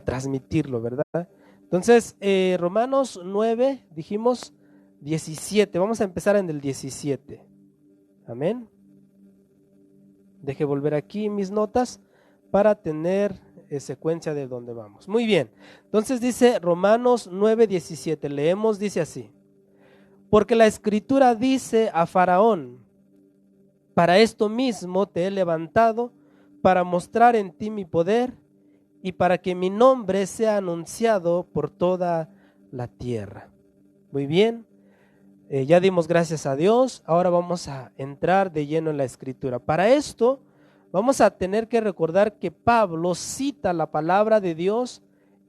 transmitirlo, ¿verdad? Entonces, Romanos 9, dijimos 17. Vamos a empezar en el 17. Amén. Deje volver aquí mis notas para tener secuencia de dónde vamos. Muy bien. Entonces dice Romanos 9, 17. Leemos, dice así. Porque la Escritura dice a Faraón: para esto mismo te he levantado, para mostrar en ti mi poder y para que mi nombre sea anunciado por toda la tierra. Muy bien, ya dimos gracias a Dios, ahora vamos a entrar de lleno en la Escritura. Para esto vamos a tener que recordar que Pablo cita la palabra de Dios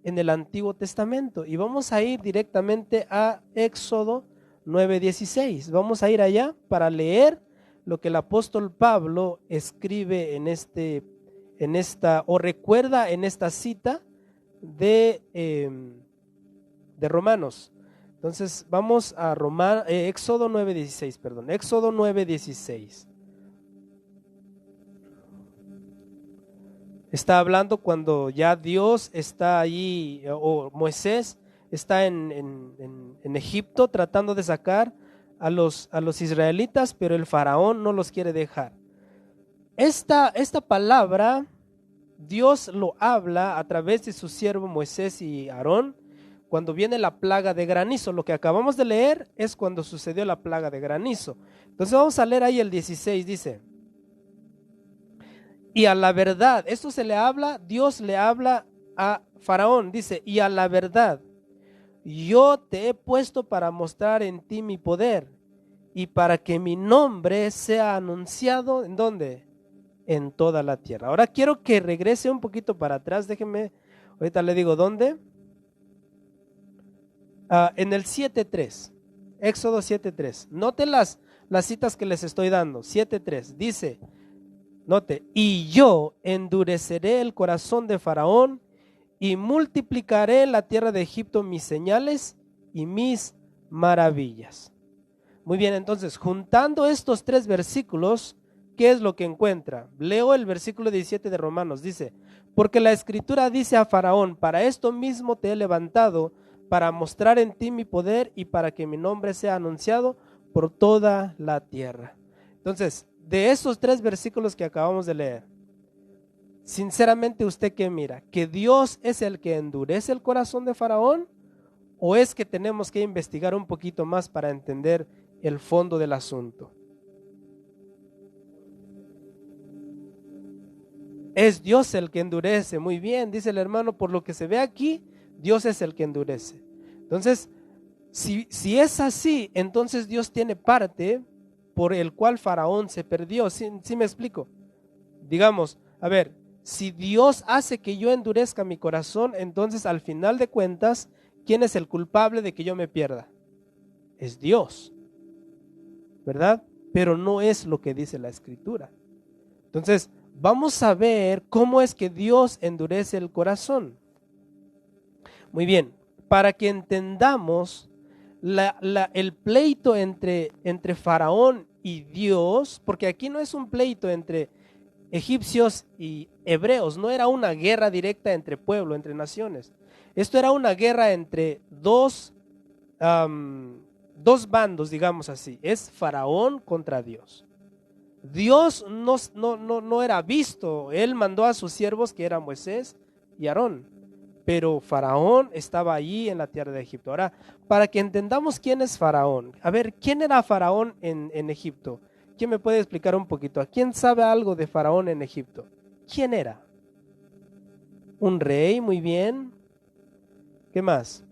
en el Antiguo Testamento y vamos a ir directamente a Éxodo 9:16. Vamos a ir allá para leer lo que el apóstol Pablo escribe en esta, o recuerda en esta cita de Romanos. Entonces vamos a Éxodo 9:16, perdón, Éxodo 9:16. Está hablando cuando ya Dios está allí, o Moisés está en Egipto tratando de sacar a los israelitas, pero el faraón no los quiere dejar. Esta palabra Dios lo habla a través de su siervo Moisés y Aarón cuando viene la plaga de granizo. Lo que acabamos de leer es cuando sucedió la plaga de granizo. Entonces vamos a leer ahí el 16, dice: y a la verdad, esto se le habla, Dios le habla a Faraón, dice: y a la verdad, yo te he puesto para mostrar en ti mi poder y para que mi nombre sea anunciado, ¿en dónde? En toda la tierra. Ahora quiero que regrese un poquito para atrás, déjeme, ahorita le digo dónde. En el 7:3, Éxodo 7:3. Note las citas que les estoy dando. 7:3 dice, note: y yo endureceré el corazón de Faraón y multiplicaré en la tierra de Egipto mis señales y mis maravillas. Muy bien, entonces, juntando estos tres versículos, ¿qué es lo que encuentra? Leo el versículo 17 de Romanos, dice: porque la Escritura dice a Faraón: para esto mismo te he levantado, para mostrar en ti mi poder y para que mi nombre sea anunciado por toda la tierra. Entonces, de esos tres versículos que acabamos de leer, sinceramente, ¿usted qué mira? ¿Que Dios es el que endurece el corazón de Faraón? ¿O es que tenemos que investigar un poquito más para entender el fondo del asunto? Es Dios el que endurece. Muy bien, dice el hermano, por lo que se ve aquí, Dios es el que endurece. Entonces, si es así, entonces Dios tiene parte por el cual Faraón se perdió. ¿Sí me explico? Digamos, a ver, si Dios hace que yo endurezca mi corazón, entonces al final de cuentas, ¿quién es el culpable de que yo me pierda? Es Dios, ¿verdad? Pero no es lo que dice la Escritura. Entonces, vamos a ver cómo es que Dios endurece el corazón. Muy bien, para que entendamos el pleito entre Faraón y Dios, porque aquí no es un pleito entre egipcios y hebreos, no era una guerra directa entre pueblo, entre naciones. Esto era una guerra entre dos bandos, digamos así. Es Faraón contra Dios. Dios no era visto. Él mandó a sus siervos, que eran Moisés y Aarón, pero Faraón estaba allí en la tierra de Egipto. Ahora, para que entendamos quién es Faraón, a ver, ¿quién era Faraón en Egipto? ¿Quién me puede explicar un poquito? ¿A quién sabe algo de Faraón en Egipto? ¿Quién era? Un rey, muy bien. ¿Qué más?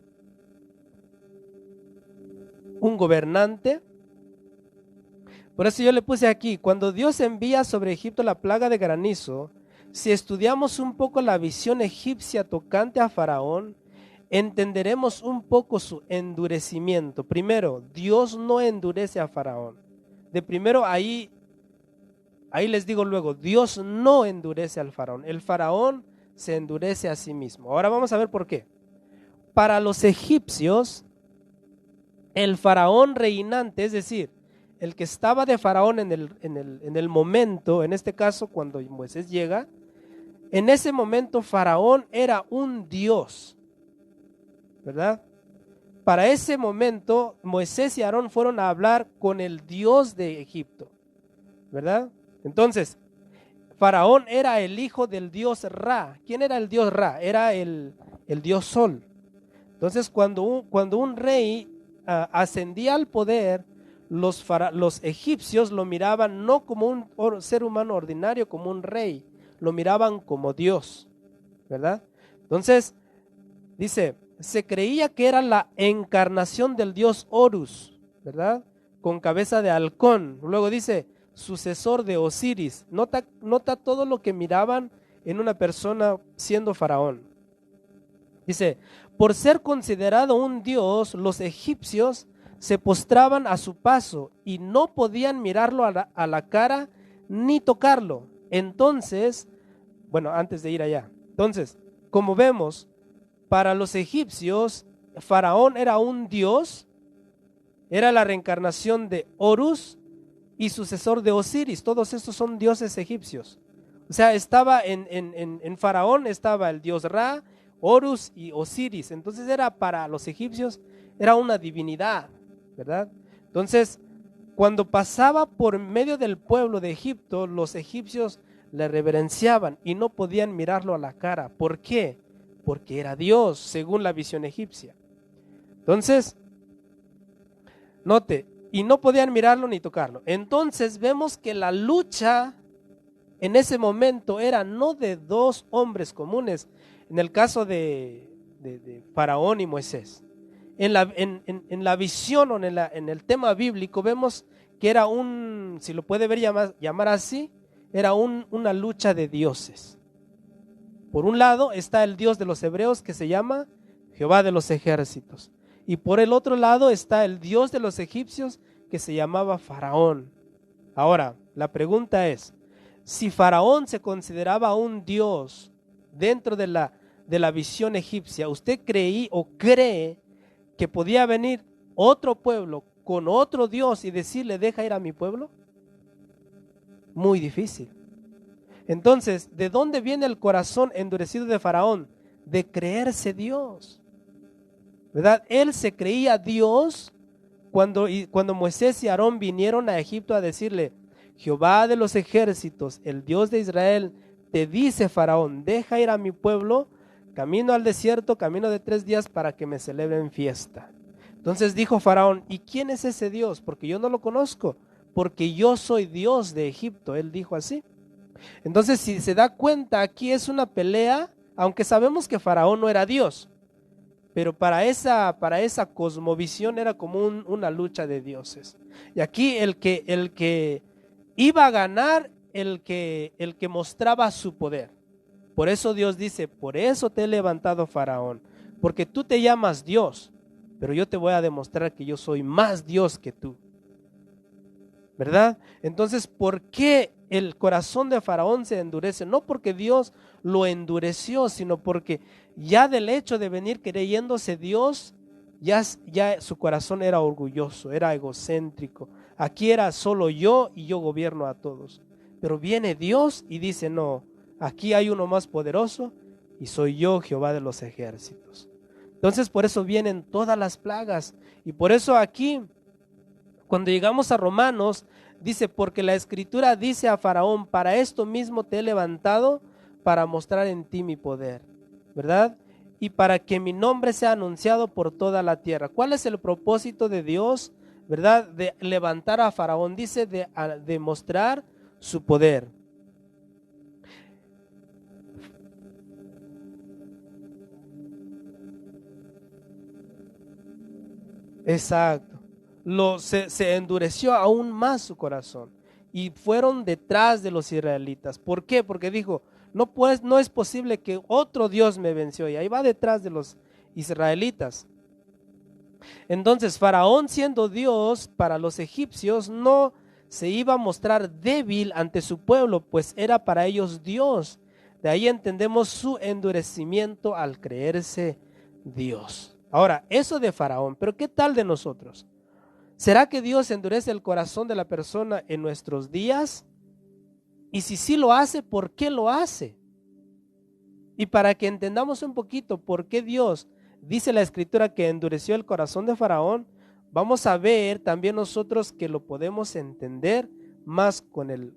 Un gobernante. Por eso yo le puse aquí: cuando Dios envía sobre Egipto la plaga de granizo, si estudiamos un poco la visión egipcia tocante a Faraón, entenderemos un poco su endurecimiento. Primero, Dios no endurece a Faraón. De primero, ahí les digo luego, Dios no endurece al faraón. El faraón se endurece a sí mismo. Ahora vamos a ver por qué. Para los egipcios, el faraón reinante, es decir, el que estaba de faraón en el momento, en este caso cuando Moisés llega, En ese momento Faraón era un dios, ¿verdad? Para ese momento Moisés y Aarón fueron a hablar con el Dios de Egipto, ¿verdad? Entonces, Faraón era el hijo del dios Ra. ¿Quién era el dios Ra? Era el dios Sol. Entonces, cuando un rey ascendía al poder, los egipcios lo miraban no como un ser humano ordinario, como un rey, lo miraban como Dios, ¿verdad? Entonces, dice, se creía que era la encarnación del dios Horus, ¿verdad? Con cabeza de halcón. Luego dice, sucesor de Osiris. Nota todo lo que miraban en una persona siendo faraón. Dice, por ser considerado un dios, los egipcios se postraban a su paso y no podían mirarlo a la cara ni tocarlo. Entonces, bueno, antes de ir allá. Entonces, como vemos, para los egipcios, Faraón era un dios, era la reencarnación de Horus y sucesor de Osiris. Todos estos son dioses egipcios. O sea, estaba en Faraón estaba el dios Ra, Horus y Osiris. Entonces para los egipcios era una divinidad, ¿verdad? Entonces, cuando pasaba por medio del pueblo de Egipto, los egipcios le reverenciaban y no podían mirarlo a la cara. ¿Por qué? Porque era Dios, según la visión egipcia. Entonces, note, y no podían mirarlo ni tocarlo. Entonces vemos que la lucha en ese momento era no de dos hombres comunes, en el caso de Faraón y Moisés. En la visión o en el tema bíblico vemos que era si lo puede ver llamar así, era una lucha de dioses. Por un lado está el Dios de los hebreos que se llama Jehová de los ejércitos. Y por el otro lado está el Dios de los egipcios que se llamaba Faraón. Ahora, la pregunta es, si Faraón se consideraba un Dios dentro de la visión egipcia, ¿usted cree que podía venir otro pueblo con otro Dios y decirle, deja ir a mi pueblo? Muy difícil. Entonces, ¿de dónde viene el corazón endurecido de Faraón? De creerse Dios, ¿verdad? Él se creía Dios cuando Moisés y Aarón vinieron a Egipto a decirle, Jehová de los ejércitos, el Dios de Israel, te dice Faraón, deja ir a mi pueblo, camino al desierto, camino de 3 días para que me celebren fiesta. Entonces dijo Faraón, ¿y quién es ese Dios? Porque yo no lo conozco, porque yo soy Dios de Egipto, él dijo así. Entonces, si se da cuenta, aquí es una pelea, aunque sabemos que Faraón no era Dios, pero para esa cosmovisión era como una lucha de dioses. Y aquí el que iba a ganar, el que mostraba su poder. Por eso Dios dice, por eso te he levantado, Faraón, porque tú te llamas Dios, pero yo te voy a demostrar que yo soy más Dios que tú, ¿verdad? Entonces, ¿por qué el corazón de Faraón se endurece? No porque Dios lo endureció, sino porque ya del hecho de venir creyéndose Dios, ya su corazón era orgulloso, era egocéntrico. Aquí era solo yo y yo gobierno a todos. Pero viene Dios y dice, no, aquí hay uno más poderoso y soy yo, Jehová de los ejércitos. Entonces por eso vienen todas las plagas. Y por eso aquí, cuando llegamos a Romanos, dice, porque la Escritura dice a Faraón, para esto mismo te he levantado, para mostrar en ti mi poder, ¿verdad? Y para que mi nombre sea anunciado por toda la tierra. ¿Cuál es el propósito de Dios, verdad? De levantar a Faraón, dice, de mostrar su poder. Exacto. Se endureció aún más su corazón y fueron detrás de los israelitas. ¿Por qué? Porque dijo, no es posible que otro Dios me venció, y ahí va detrás de los israelitas. Entonces Faraón, siendo Dios para los egipcios, no se iba a mostrar débil ante su pueblo, pues era para ellos Dios. De ahí entendemos su endurecimiento al creerse Dios. Ahora, eso de Faraón, pero ¿qué tal de nosotros? ¿Será que Dios endurece el corazón de la persona en nuestros días? Y si sí lo hace, ¿por qué lo hace? Y para que entendamos un poquito por qué Dios dice la Escritura que endureció el corazón de Faraón, vamos a ver también nosotros que lo podemos entender más con el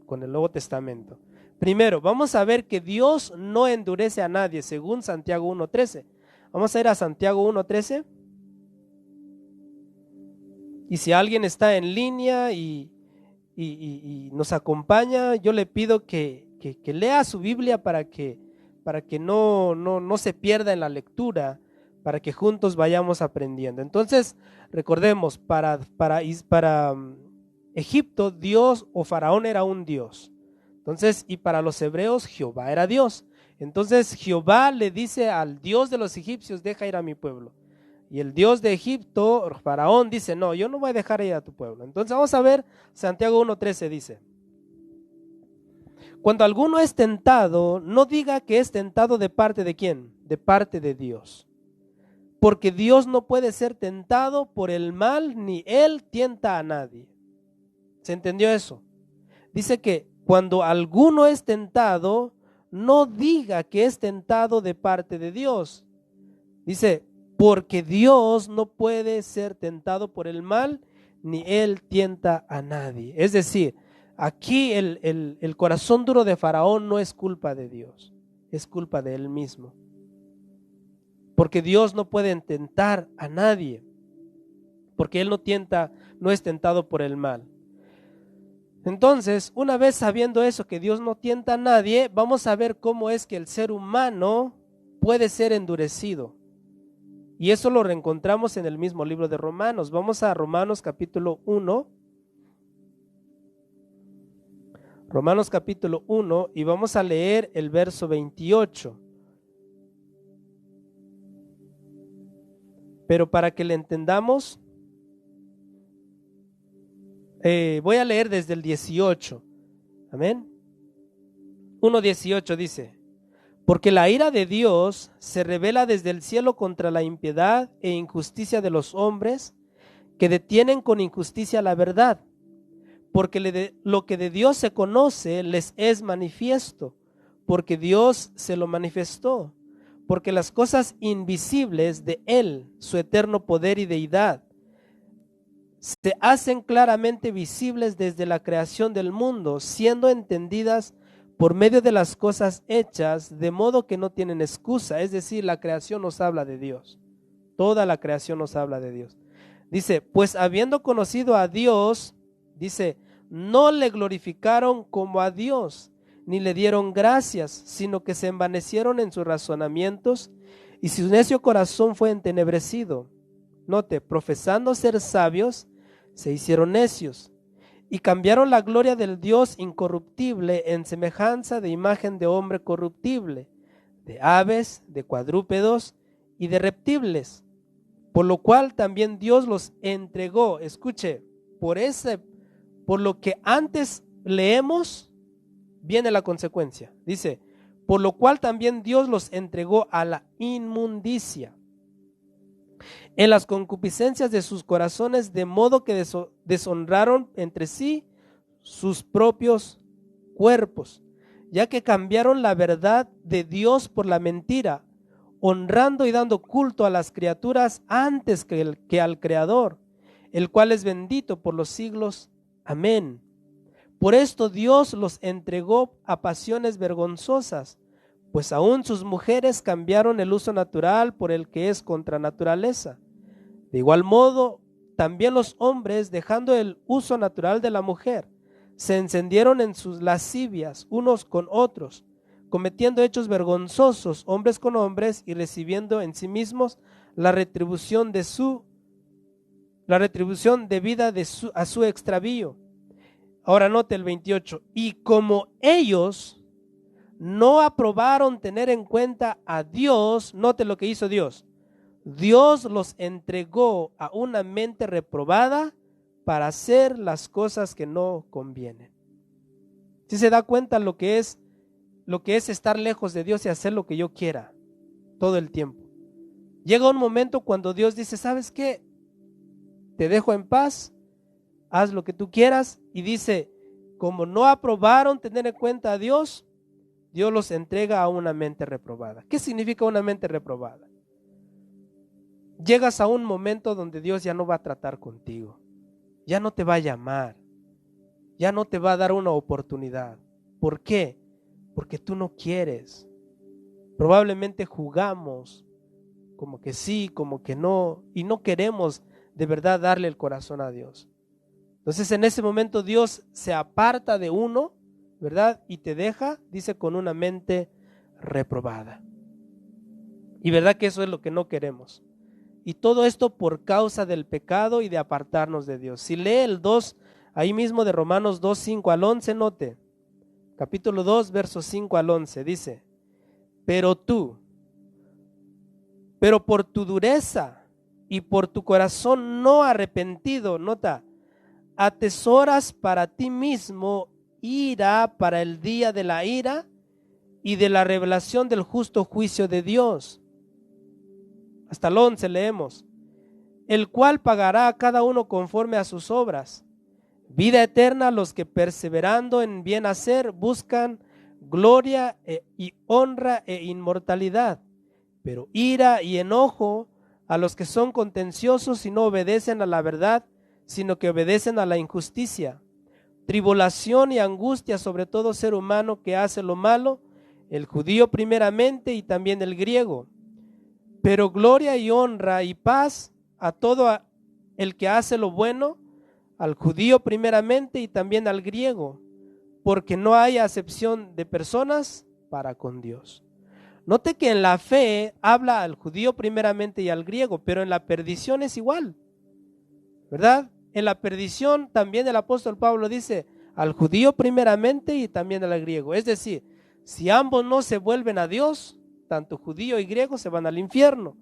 Nuevo Testamento. Primero, vamos a ver que Dios no endurece a nadie, según Santiago 1:13. Vamos a ir a Santiago 1:13. Y si alguien está en línea y nos acompaña, yo le pido que lea su Biblia para que no se pierda en la lectura, para que juntos vayamos aprendiendo. Entonces, recordemos, para Egipto, Dios o Faraón era un Dios. Entonces, y para los hebreos, Jehová era Dios. Entonces, Jehová le dice al Dios de los egipcios, deja ir a mi pueblo. Y el Dios de Egipto, Faraón, dice, no, yo no voy a dejar ir a tu pueblo. Entonces, vamos a ver, Santiago 1:13 dice: cuando alguno es tentado, no diga que es tentado de parte de ¿quién? De parte de Dios. Porque Dios no puede ser tentado por el mal, ni Él tienta a nadie. ¿Se entendió eso? Dice que cuando alguno es tentado, no diga que es tentado de parte de Dios. Dice, porque Dios no puede ser tentado por el mal, ni Él tienta a nadie. Es decir, aquí el corazón duro de Faraón no es culpa de Dios, es culpa de él mismo. Porque Dios no puede tentar a nadie, porque Él no es tentado por el mal. Entonces, una vez sabiendo eso, que Dios no tienta a nadie, vamos a ver cómo es que el ser humano puede ser endurecido. Y eso lo reencontramos en el mismo libro de Romanos. Vamos a Romanos capítulo 1. Romanos capítulo 1 y vamos a leer el verso 28. Pero para que le entendamos, voy a leer desde el 18. Amén. 1:18 dice: porque la ira de Dios se revela desde el cielo contra la impiedad e injusticia de los hombres que detienen con injusticia la verdad. Porque lo que de Dios se conoce les es manifiesto, porque Dios se lo manifestó. Porque las cosas invisibles de Él, su eterno poder y deidad, se hacen claramente visibles desde la creación del mundo, siendo entendidas por medio de las cosas hechas, de modo que no tienen excusa. Es decir, la creación nos habla de Dios. Toda la creación nos habla de Dios. Dice, pues habiendo conocido a Dios, dice, no le glorificaron como a Dios, ni le dieron gracias, sino que se envanecieron en sus razonamientos, y su necio corazón fue entenebrecido. Note, profesando ser sabios, se hicieron necios, y cambiaron la gloria del Dios incorruptible en semejanza de imagen de hombre corruptible, de aves, de cuadrúpedos y de reptiles, por lo cual también Dios los entregó. Escuche, por lo que antes leemos, viene la consecuencia. Dice, por lo cual también Dios los entregó a la inmundicia en las concupiscencias de sus corazones, de modo que deshonraron entre sí sus propios cuerpos, ya que cambiaron la verdad de Dios por la mentira, honrando y dando culto a las criaturas antes que al Creador, el cual es bendito por los siglos. Amén. Por esto Dios los entregó a pasiones vergonzosas, pues aún sus mujeres cambiaron el uso natural por el que es contra naturaleza. De igual modo, también los hombres, dejando el uso natural de la mujer, se encendieron en sus lascivias unos con otros, cometiendo hechos vergonzosos hombres con hombres y recibiendo en sí mismos la retribución debida a su extravío. Ahora note el 28. Y como ellos no aprobaron tener en cuenta a Dios, note lo que hizo Dios. Dios los entregó a una mente reprobada para hacer las cosas que no convienen. ¿Sí se da cuenta lo que es estar lejos de Dios y hacer lo que yo quiera todo el tiempo? Llega un momento cuando Dios dice, ¿sabes qué? Te dejo en paz, haz lo que tú quieras. Y dice, como no aprobaron tener en cuenta a Dios, Dios los entrega a una mente reprobada. ¿Qué significa una mente reprobada? Llegas a un momento donde Dios ya no va a tratar contigo, ya no te va a llamar, ya no te va a dar una oportunidad. ¿Por qué? Porque tú no quieres. Probablemente jugamos como que sí, como que no, y no queremos de verdad darle el corazón a Dios. Entonces en ese momento Dios se aparta de uno, ¿verdad? Y te deja, dice, con una mente reprobada. Y verdad que eso es lo que no queremos. Y todo esto por causa del pecado y de apartarnos de Dios. Si lee el 2, ahí mismo de Romanos 2, 5 al 11, note. Capítulo 2, versos 5 al 11, dice: pero por tu dureza y por tu corazón no arrepentido, nota, atesoras para ti mismo ira para el día de la ira y de la revelación del justo juicio de Dios. Hasta el 11 leemos: el cual pagará a cada uno conforme a sus obras. Vida eterna a los que perseverando en bien hacer buscan gloria y honra e inmortalidad. Pero ira y enojo a los que son contenciosos y no obedecen a la verdad, sino que obedecen a la injusticia. Tribulación y angustia sobre todo ser humano que hace lo malo, el judío primeramente y también el griego. Pero gloria y honra y paz a todo el que hace lo bueno, al judío primeramente y también al griego, porque no hay acepción de personas para con Dios. Note que en la fe habla al judío primeramente y al griego, pero en la perdición es igual, ¿verdad? En la perdición también el apóstol Pablo dice al judío primeramente y también al griego. Es decir, si ambos no se vuelven a Dios, tanto judío y griego se van al infierno.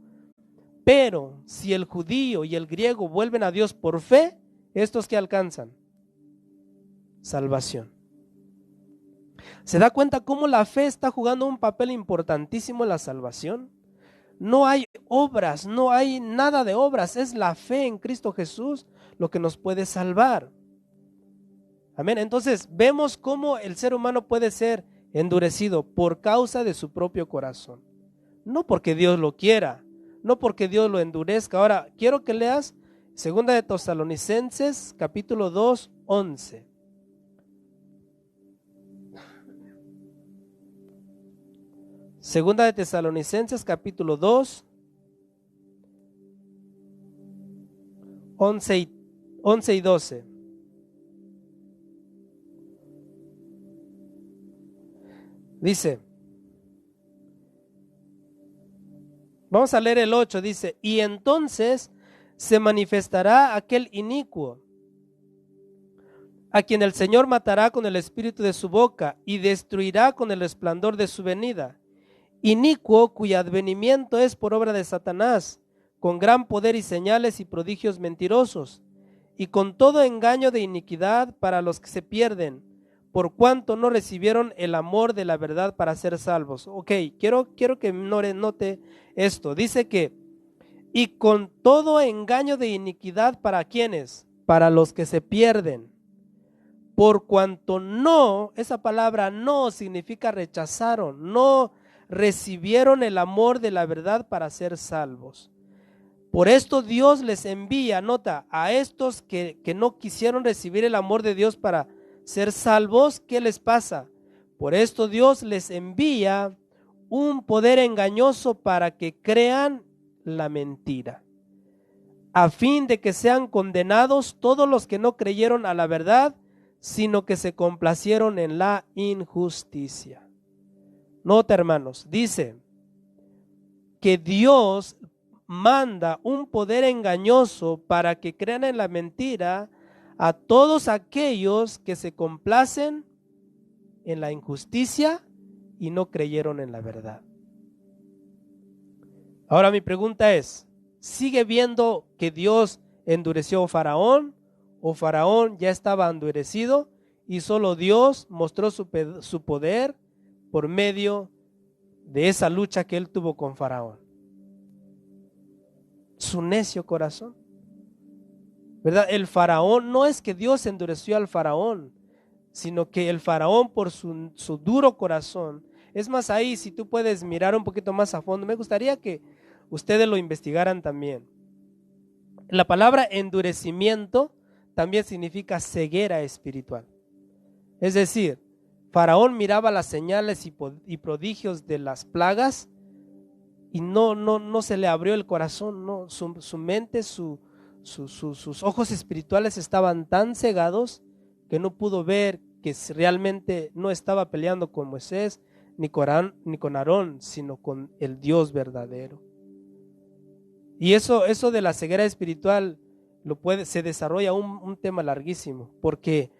Pero si el judío y el griego vuelven a Dios por fe, ¿estos qué alcanzan? Salvación. ¿Se da cuenta cómo la fe está jugando un papel importantísimo en la salvación? No hay obras, no hay nada de obras, es la fe en Cristo Jesús lo que nos puede salvar. Amén. Entonces vemos cómo el ser humano puede ser endurecido por causa de su propio corazón. No porque Dios lo quiera, no porque Dios lo endurezca. Ahora, quiero que leas 2 de Tesalonicenses, capítulo 2, 11. Segunda de Tesalonicenses, capítulo 2, 11 y 12. Dice, vamos a leer el 8, dice: y entonces se manifestará aquel inicuo, a quien el Señor matará con el espíritu de su boca y destruirá con el resplandor de su venida. Inicuo, cuyo advenimiento es por obra de Satanás, con gran poder y señales y prodigios mentirosos, y con todo engaño de iniquidad para los que se pierden, por cuanto no recibieron el amor de la verdad para ser salvos. Ok, quiero que note esto. Dice que, y con todo engaño de iniquidad, ¿para quiénes? Para los que se pierden. Por cuanto no, esa palabra no significa rechazaron, no recibieron el amor de la verdad para ser salvos. Por esto Dios les envía, nota, a estos que no quisieron recibir el amor de Dios para ser salvos. ¿Qué les pasa? Por esto Dios les envía un poder engañoso para que crean la mentira, a fin de que sean condenados todos los que no creyeron a la verdad, sino que se complacieron en la injusticia. Nota, hermanos, dice que Dios manda un poder engañoso para que crean en la mentira a todos aquellos que se complacen en la injusticia y no creyeron en la verdad. Ahora mi pregunta es, ¿sigue viendo que Dios endureció a Faraón o Faraón ya estaba endurecido y solo Dios mostró su poder por medio de esa lucha que él tuvo con Faraón? Su necio corazón, ¿verdad? El Faraón, no es que Dios endureció al Faraón, sino que el Faraón por su duro corazón Es más, ahí si tú puedes mirar un poquito más a fondo, me gustaría que ustedes lo investigaran también. La palabra endurecimiento también significa ceguera espiritual. Es decir, Faraón miraba las señales y prodigios de las plagas y no se le abrió el corazón, no, su mente, sus ojos espirituales estaban tan cegados que no pudo ver que realmente no estaba peleando con Moisés ni con Aarón, sino con el Dios verdadero. Y eso de la ceguera espiritual se desarrolla un tema larguísimo, porque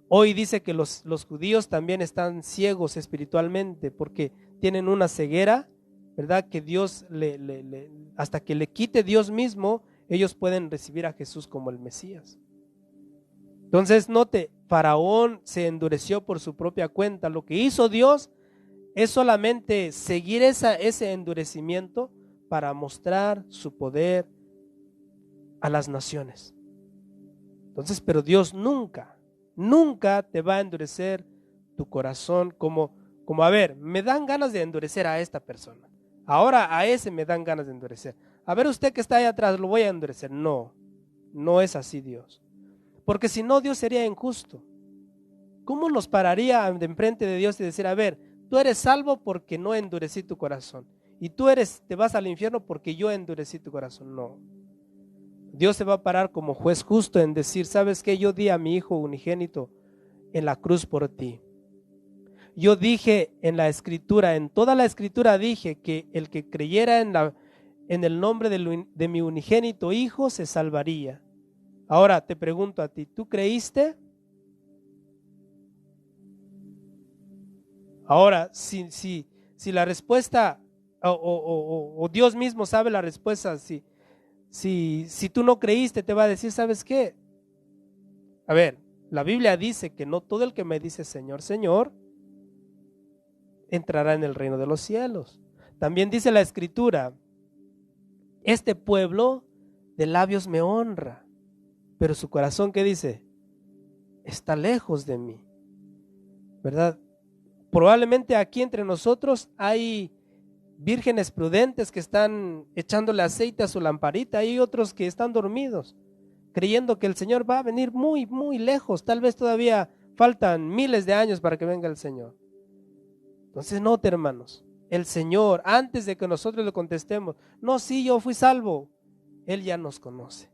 hoy dice que los judíos también están ciegos espiritualmente porque tienen una ceguera, ¿verdad? Que Dios hasta que le quite Dios mismo, ellos pueden recibir a Jesús como el Mesías. Entonces note, Faraón se endureció por su propia cuenta. Lo que hizo Dios es solamente seguir ese endurecimiento para mostrar su poder a las naciones. Entonces, pero Dios nunca te va a endurecer tu corazón como a ver, me dan ganas de endurecer a esta persona. Ahora a ese me dan ganas de endurecer. A ver, usted que está ahí atrás, lo voy a endurecer. No es así Dios. Porque si no, Dios sería injusto. ¿Cómo nos pararía de enfrente de Dios y decir, a ver, tú eres salvo porque no endurecí tu corazón? Y te vas al infierno porque yo endurecí tu corazón. No. Dios se va a parar como juez justo en decir, ¿sabes qué? Yo di a mi hijo unigénito en la cruz por ti. Yo dije en la escritura, en toda la escritura dije que el que creyera en el nombre de mi unigénito hijo se salvaría. Ahora te pregunto a ti, ¿tú creíste? Ahora, si la respuesta, o Dios mismo sabe la respuesta, si tú no creíste, te va a decir, ¿sabes qué? A ver, la Biblia dice que no todo el que me dice Señor, Señor, entrará en el reino de los cielos. También dice la escritura, este pueblo de labios me honra, pero su corazón, ¿qué dice? Está lejos de mí, ¿verdad? Probablemente aquí entre nosotros hay vírgenes prudentes que están echándole aceite a su lamparita, hay otros que están dormidos, creyendo que el Señor va a venir muy, muy lejos, tal vez todavía faltan miles de años para que venga el Señor. Entonces, no, hermanos, el Señor, antes de que nosotros le contestemos, no, sí, yo fui salvo, Él ya nos conoce.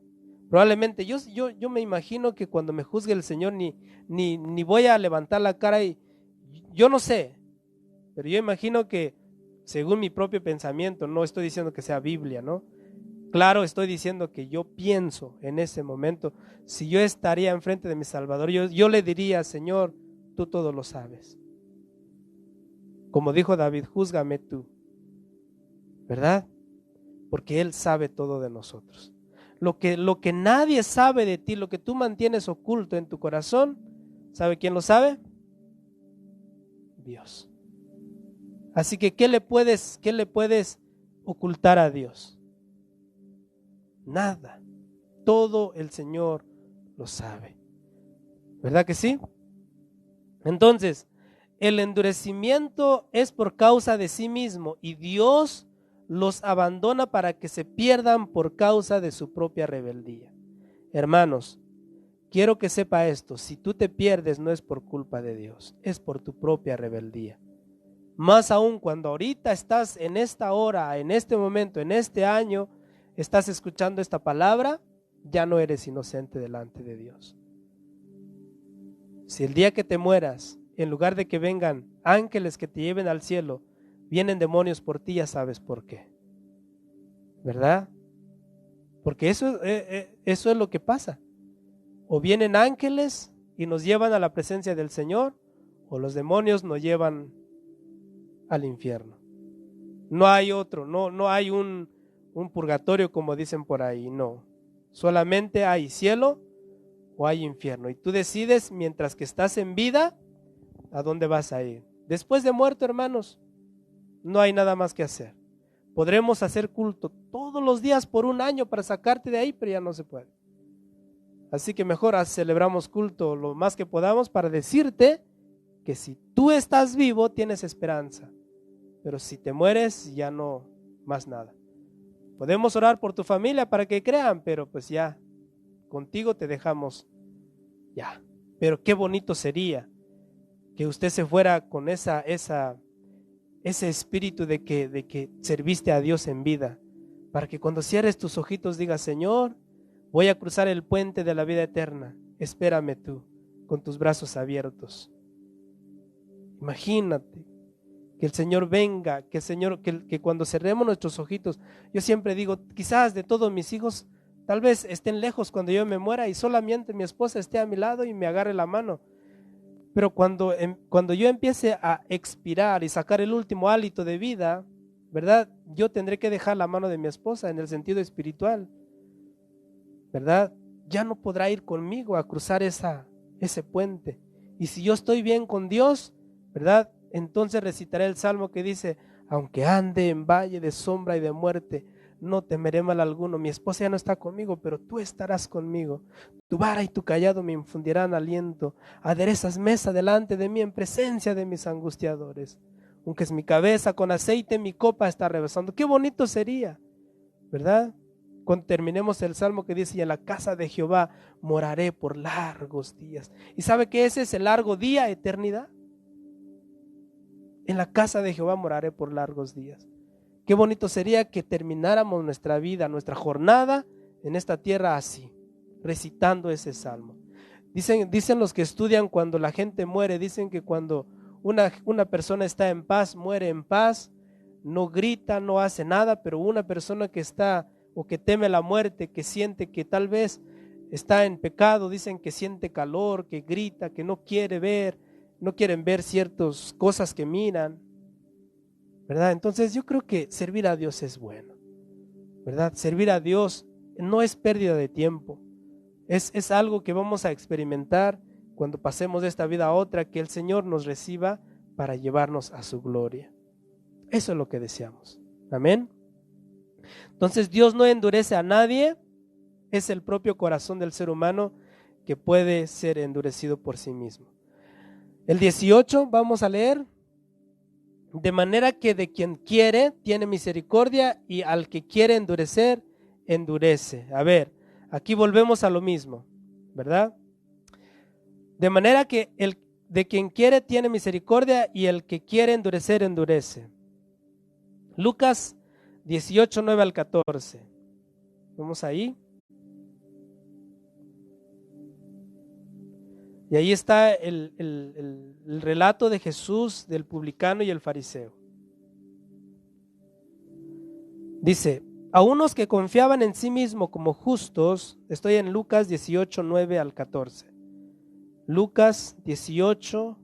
Probablemente yo me imagino que cuando me juzgue el Señor ni voy a levantar la cara y yo no sé, pero yo imagino que según mi propio pensamiento, no estoy diciendo que sea Biblia, ¿no? Claro, estoy diciendo que yo pienso en ese momento, si yo estaría enfrente de mi Salvador, yo le diría, Señor, tú todo lo sabes. Como dijo David, júzgame tú, ¿verdad? Porque Él sabe todo de nosotros. Lo que nadie sabe de ti, lo que tú mantienes oculto en tu corazón, ¿sabe quién lo sabe? Dios. Así que, ¿qué le puedes ocultar a Dios? Nada. Todo el Señor lo sabe. ¿Verdad que sí? Entonces, el endurecimiento es por causa de sí mismo y Dios los abandona para que se pierdan por causa de su propia rebeldía. Hermanos, quiero que sepa esto, si tú te pierdes no es por culpa de Dios, es por tu propia rebeldía. Más aún cuando ahorita estás en esta hora, en este momento, en este año, estás escuchando esta palabra, ya no eres inocente delante de Dios. Si el día que te mueras, en lugar de que vengan ángeles que te lleven al cielo, vienen demonios por ti, ya sabes por qué, ¿verdad? Porque eso es lo que pasa. O vienen ángeles y nos llevan a la presencia del Señor, o los demonios nos llevan al infierno. No hay otro, no hay un purgatorio como dicen por ahí, no. Solamente hay cielo o hay infierno. Y tú decides mientras que estás en vida a dónde vas a ir. Después de muerto, hermanos, no hay nada más que hacer. Podremos hacer culto todos los días por un año para sacarte de ahí, pero ya no se puede. Así que mejor celebramos culto lo más que podamos para decirte que si tú estás vivo tienes esperanza. pero si te mueres ya no más nada. Podemos orar por tu familia para que crean, pero pues ya, contigo te dejamos ya. Pero qué bonito sería que usted se fuera con ese espíritu de que serviste a Dios en vida, para que cuando cierres tus ojitos digas: Señor, voy a cruzar el puente de la vida eterna, espérame tú con tus brazos abiertos. Imagínate que el Señor venga, que el Señor, que cuando cerremos nuestros ojitos, yo siempre digo, quizás de todos mis hijos, tal vez estén lejos cuando yo me muera y solamente mi esposa esté a mi lado y me agarre la mano. Pero cuando yo empiece a expirar y sacar el último hálito de vida, ¿verdad? Yo tendré que dejar la mano de mi esposa en el sentido espiritual, ¿verdad? Ya no podrá ir conmigo a cruzar ese puente. Y si yo estoy bien con Dios, ¿verdad? Entonces recitaré el salmo que dice: aunque ande en valle de sombra y de muerte, no temeré mal alguno. Mi esposa ya no está conmigo, pero tú estarás conmigo. Tu vara y tu callado me infundirán aliento. Aderezas mesa delante de mí en presencia de mis angustiadores. Aunque es mi cabeza con aceite, mi copa está rebosando. Qué bonito sería, ¿verdad? Cuando terminemos el salmo que dice: y en la casa de Jehová moraré por largos días. ¿Y sabe que ese es el largo día? Eternidad. En la casa de Jehová moraré por largos días. Qué bonito sería que termináramos nuestra vida, nuestra jornada en esta tierra así, recitando ese salmo. Dicen los que estudian, cuando la gente muere, dicen que cuando una persona está en paz, muere en paz, no grita, no hace nada, pero una persona que está o que teme la muerte, que siente que tal vez está en pecado, dicen que siente calor, que grita, que no quieren ver ciertas cosas que miran, ¿verdad? Entonces yo creo que servir a Dios es bueno, ¿verdad? Servir a Dios no es pérdida de tiempo, es algo que vamos a experimentar cuando pasemos de esta vida a otra, que el Señor nos reciba para llevarnos a su gloria. Eso es lo que deseamos. Amén. Entonces Dios no endurece a nadie, es el propio corazón del ser humano que puede ser endurecido por sí mismo. El 18 vamos a leer: de manera que de quien quiere tiene misericordia, y al que quiere endurecer, endurece. A ver, aquí volvemos a lo mismo, ¿verdad? De manera que de quien quiere tiene misericordia, y el que quiere endurecer, endurece. Lucas 18, 9 al 14. Vamos ahí. Y ahí está el relato de Jesús, del publicano y el fariseo. Dice: a unos que confiaban en sí mismos como justos, estoy en Lucas 18, 9 al 14. Lucas 18,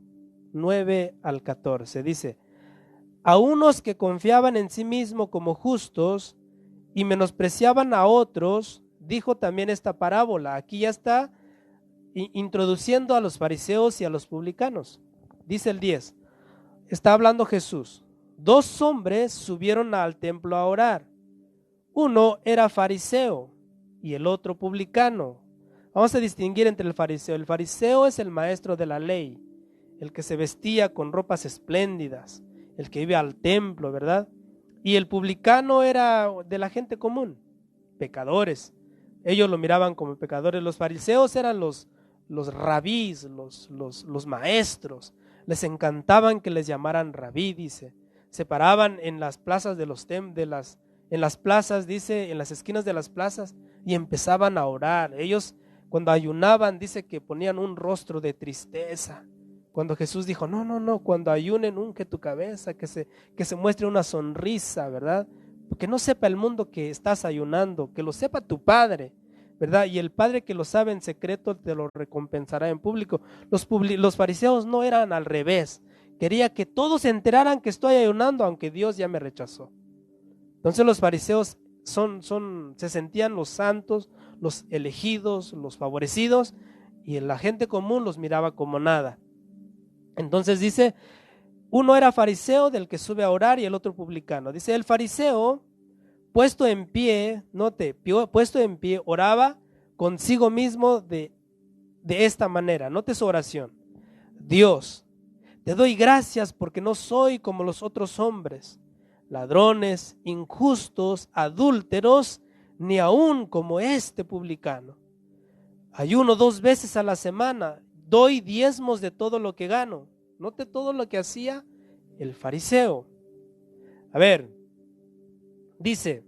9 al 14. Dice: a unos que confiaban en sí mismos como justos y menospreciaban a otros, dijo también esta parábola. Aquí ya está introduciendo a los fariseos y a los publicanos. Dice el 10, está hablando Jesús: 2 hombres subieron al templo a orar. Uno era fariseo y el otro publicano. Vamos a distinguir entre el fariseo. El fariseo es el maestro de la ley, el que se vestía con ropas espléndidas, el que iba al templo, ¿verdad? Y el publicano era de la gente común, pecadores. Ellos lo miraban como pecadores. Los fariseos eran los rabís, los maestros. Les encantaban que les llamaran rabí, dice. Se paraban en las plazas de en las plazas, dice, en las esquinas de las plazas, y empezaban a orar. Ellos, cuando ayunaban, dice que ponían un rostro de tristeza. Cuando Jesús dijo: no, cuando ayunen, unge tu cabeza, que se muestre una sonrisa, ¿verdad? Que no sepa el mundo que estás ayunando, que lo sepa tu Padre, ¿verdad? Y el Padre que lo sabe en secreto te lo recompensará en público. Los fariseos no eran al revés. Quería que todos se enteraran que estoy ayunando, aunque Dios ya me rechazó. Entonces los fariseos se sentían los santos, los elegidos, los favorecidos, y la gente común los miraba como nada. Entonces dice: uno era fariseo, del que sube a orar, y el otro publicano. Dice: el fariseo, puesto en pie, oraba consigo mismo de esta manera. Note su oración: Dios, Te doy gracias porque no soy como los otros hombres, ladrones, injustos, adúlteros, ni aún como este publicano. Ayuno 2 veces a la semana, doy diezmos de todo lo que gano. Note todo lo que hacía el fariseo. A ver, dice,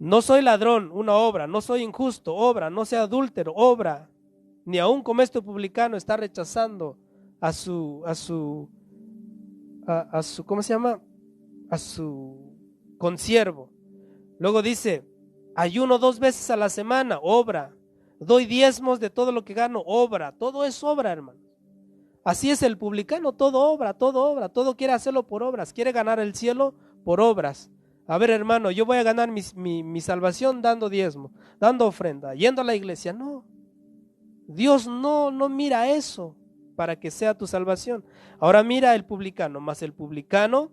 no soy ladrón, una obra, no soy injusto, obra, no soy adúltero, obra, ni aún como este publicano está rechazando a su, ¿cómo se llama? A su consiervo. Luego dice, ayuno 2 veces a la semana, obra, doy diezmos de todo lo que gano, obra, todo es obra, hermano. Así es el publicano, todo obra, todo quiere hacerlo por obras, quiere ganar el cielo por obras. A ver, hermano, yo voy a ganar mi salvación dando diezmo, dando ofrenda, yendo a la iglesia. No, Dios no mira eso para que sea tu salvación. Ahora mira el publicano, mas el publicano,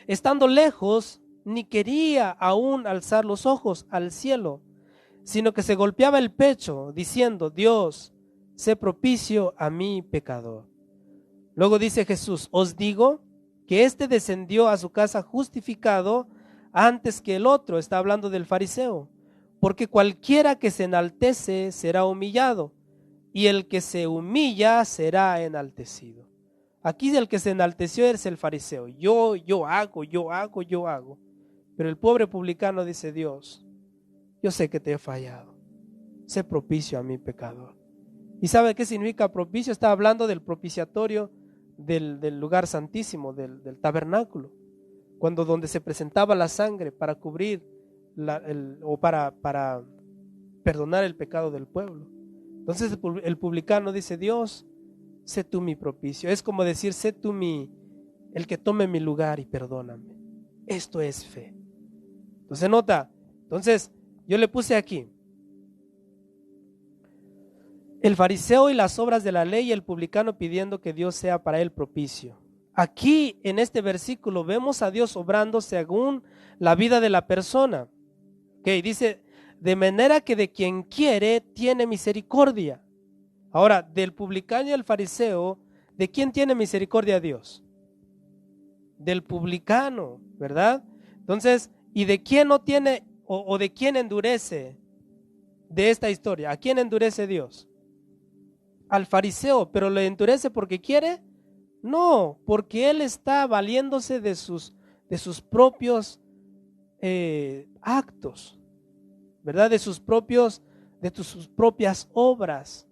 estando lejos, ni quería aún alzar los ojos al cielo, sino que se golpeaba el pecho, diciendo, Dios, sé propicio a mí pecador. Luego dice Jesús, os digo que éste descendió a su casa justificado antes que el otro. Está hablando del fariseo, porque cualquiera que se enaltece será humillado, y el que se humilla será enaltecido. Aquí el que se enalteció es el fariseo. Yo hago. Pero el pobre publicano dice, Dios, yo sé que te he fallado. Sé propicio a mi pecador. ¿Y sabe qué significa propicio? Está hablando del propiciatorio del lugar santísimo, del tabernáculo, donde se presentaba la sangre para cubrir para perdonar el pecado del pueblo. Entonces el publicano dice, Dios, sé tú mi propicio. Es como decir, sé tú el que tome mi lugar y perdóname. Esto es fe. Entonces nota, yo le puse aquí, el fariseo y las obras de la ley y el publicano pidiendo que Dios sea para él propicio. Aquí en este versículo vemos a Dios obrando según la vida de la persona. Dice, de manera que de quien quiere tiene misericordia. Ahora, del publicano y el fariseo, ¿de quién tiene misericordia Dios? Del publicano, ¿verdad? Entonces, ¿y de quién no tiene o de quién endurece de esta historia? ¿A quién endurece Dios? Al fariseo, pero ¿le endurece porque quiere? No, porque él está valiéndose de sus propios actos, ¿verdad? De sus propias obras.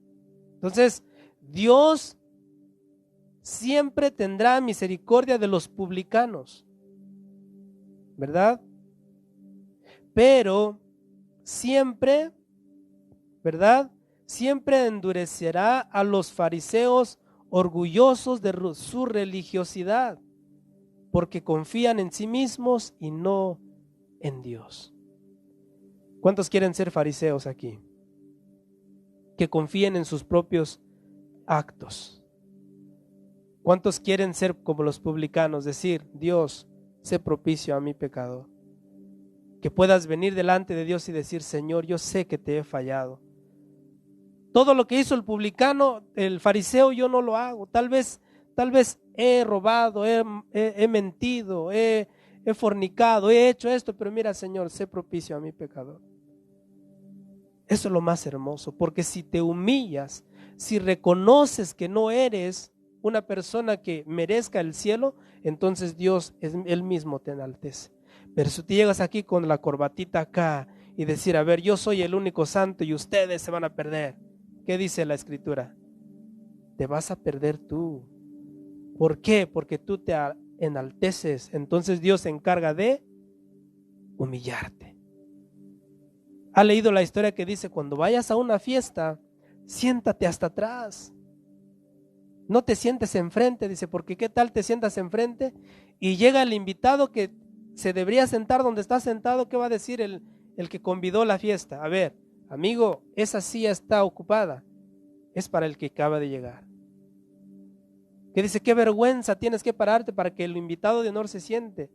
Entonces, Dios siempre tendrá misericordia de los publicanos, ¿verdad? Pero siempre, ¿verdad? Siempre endurecerá a los fariseos orgullosos de su religiosidad, porque confían en sí mismos y no en Dios. ¿Cuántos quieren ser fariseos aquí? Que confíen en sus propios actos. ¿Cuántos quieren ser como los publicanos? Decir, Dios, sé propicio a mi pecador. Que puedas venir delante de Dios y decir, Señor, yo sé que te he fallado. Todo lo que hizo el publicano, el fariseo, yo no lo hago. Tal vez he robado, he mentido, he fornicado, he hecho esto, pero mira, Señor, sé propicio a mi pecador. Eso es lo más hermoso, porque si te humillas, si reconoces que no eres una persona que merezca el cielo, entonces Dios Él mismo te enaltece. Pero si tú llegas aquí con la corbatita acá y decir, a ver, yo soy el único santo y ustedes se van a perder, ¿qué dice la Escritura? Te vas a perder tú. ¿Por qué? Porque tú te enalteces. Entonces Dios se encarga de humillarte. ¿Ha leído la historia que dice, cuando vayas a una fiesta, siéntate hasta atrás? No te sientes enfrente, dice, porque ¿qué tal te sientas enfrente? Y llega el invitado que se debería sentar donde está sentado, ¿qué va a decir el que convidó la fiesta? A ver, amigo, esa silla está ocupada, es para el que acaba de llegar. Que dice, qué vergüenza, tienes que pararte para que el invitado de honor se siente.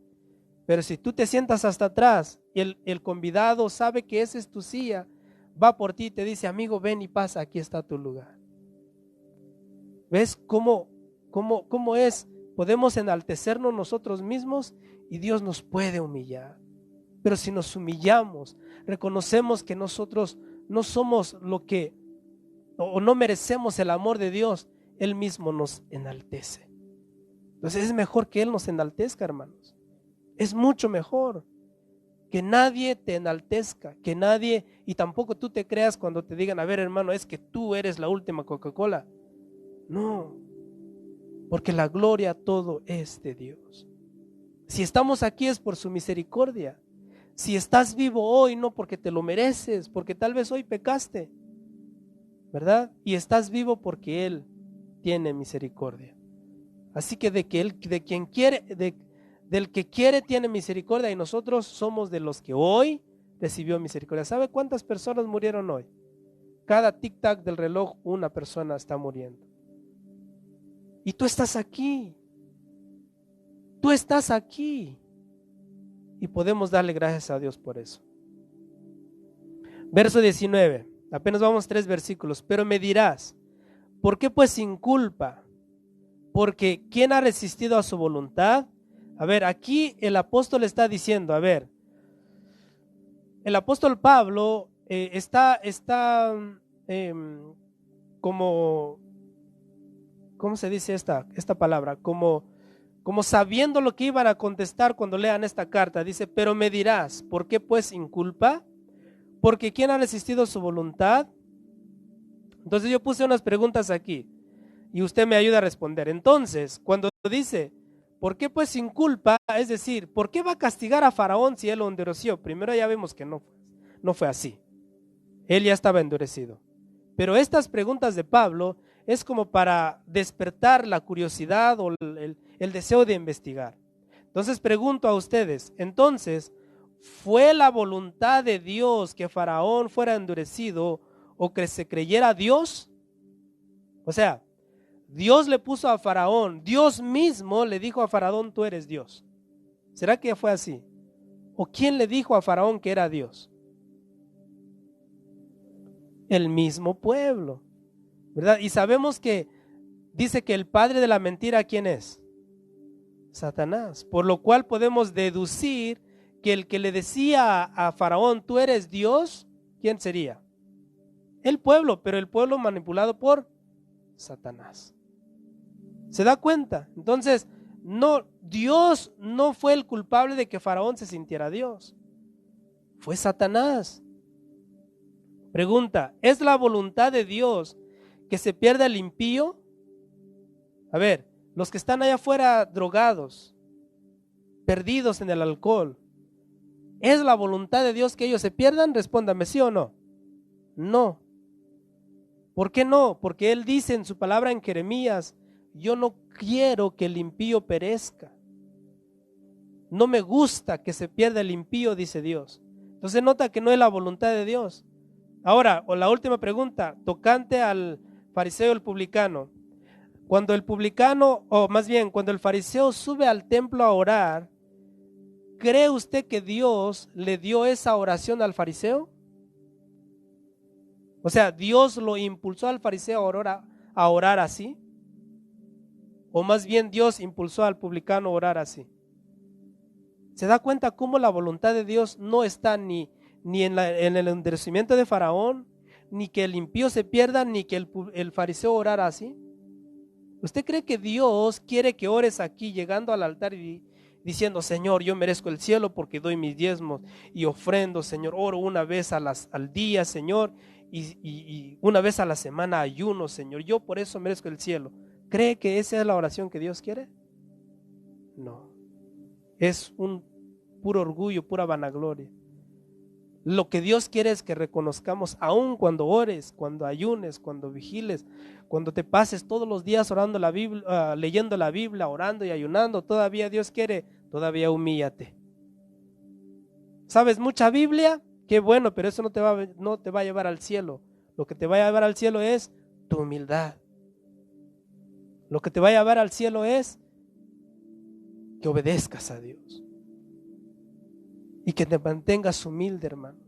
Pero si tú te sientas hasta atrás y el convidado sabe que esa es tu silla, va por ti y te dice, amigo, ven y pasa, aquí está tu lugar. ¿Ves cómo ¿Cómo es? Podemos enaltecernos nosotros mismos y Dios nos puede humillar. Pero si nos humillamos, reconocemos que nosotros no somos lo que, o no merecemos el amor de Dios, Él mismo nos enaltece. Entonces es mejor que Él nos enaltezca, hermanos. Es mucho mejor que nadie te enaltezca, que nadie, y tampoco tú te creas cuando te digan, a ver, hermano, es que tú eres la última Coca-Cola. No, porque la gloria todo es de Dios. Si estamos aquí es por su misericordia. Si estás vivo hoy, no porque te lo mereces, porque tal vez hoy pecaste, ¿verdad? Y estás vivo porque Él tiene misericordia. Así que del que quiere tiene misericordia, y nosotros somos de los que hoy recibió misericordia. ¿Sabe cuántas personas murieron hoy? Cada tic-tac del reloj una persona está muriendo. Y tú estás aquí. Tú estás aquí. Y podemos darle gracias a Dios por eso. Verso 19. Apenas vamos 3 versículos. Pero me dirás, ¿por qué pues sin culpa? Porque ¿quién ha resistido a su voluntad? A ver, aquí el apóstol está diciendo, a ver, el apóstol Pablo está como, ¿cómo se dice esta palabra? Como sabiendo lo que iban a contestar cuando lean esta carta. Dice, pero me dirás, ¿por qué pues sin culpa? Porque ¿quién ha resistido su voluntad? Entonces yo puse unas preguntas aquí y usted me ayuda a responder. Entonces, cuando dice, ¿por qué pues sin culpa? Es decir, ¿por qué va a castigar a Faraón si él lo endureció? Primero ya vemos que no fue así. Él ya estaba endurecido. Pero estas preguntas de Pablo es como para despertar la curiosidad o el deseo de investigar. Entonces pregunto a ustedes, entonces, ¿fue la voluntad de Dios que Faraón fuera endurecido o que se creyera a Dios? O sea, Dios le puso a Faraón, Dios mismo le dijo a Faraón, tú eres Dios. ¿Será que fue así? ¿O quién le dijo a Faraón que era Dios? El mismo pueblo, ¿verdad? Y sabemos que dice que el padre de la mentira, ¿quién es? Satanás. Por lo cual podemos deducir que el que le decía a Faraón, tú eres Dios, ¿quién sería? El pueblo, pero el pueblo manipulado por Satanás. ¿Se da cuenta? Entonces, no, Dios no fue el culpable de que Faraón se sintiera Dios. Fue Satanás. Pregunta, ¿es la voluntad de Dios que se pierda el impío? A ver, los que están allá afuera drogados, perdidos en el alcohol, ¿es la voluntad de Dios que ellos se pierdan? Respóndame, ¿sí o no? No. ¿Por qué no? Porque Él dice en su palabra en Jeremías, yo no quiero que el impío perezca. No me gusta que se pierda el impío, dice Dios. Entonces nota que no es la voluntad de Dios. Ahora, o la última pregunta, tocante al fariseo y el publicano. Cuando el publicano, o más bien, cuando el fariseo sube al templo a orar, ¿cree usted que Dios le dio esa oración al fariseo? O sea, ¿Dios lo impulsó al fariseo a orar así? ¿O más bien Dios impulsó al publicano a orar así? ¿Se da cuenta cómo la voluntad de Dios no está ni en el endurecimiento de Faraón, ni que el impío se pierda, ni que el fariseo orara así? ¿Usted cree que Dios quiere que ores aquí llegando al altar y diciendo, Señor, yo merezco el cielo porque doy mis diezmos y ofrendo, Señor, oro una vez al día, Señor, y una vez a la semana ayuno, Señor, yo por eso merezco el cielo? ¿Cree que esa es la oración que Dios quiere? No. Es un puro orgullo, pura vanagloria. Lo que Dios quiere es que reconozcamos, aun cuando ores, cuando ayunes, cuando vigiles, cuando te pases todos los días orando la Biblia, leyendo la Biblia, orando y ayunando, todavía Dios quiere, todavía humíllate. ¿Sabes mucha Biblia? Qué bueno, pero eso no te va a llevar al cielo. Lo que te va a llevar al cielo es tu humildad. Lo que te va a llevar al cielo es que obedezcas a Dios y que te mantengas humilde, hermano.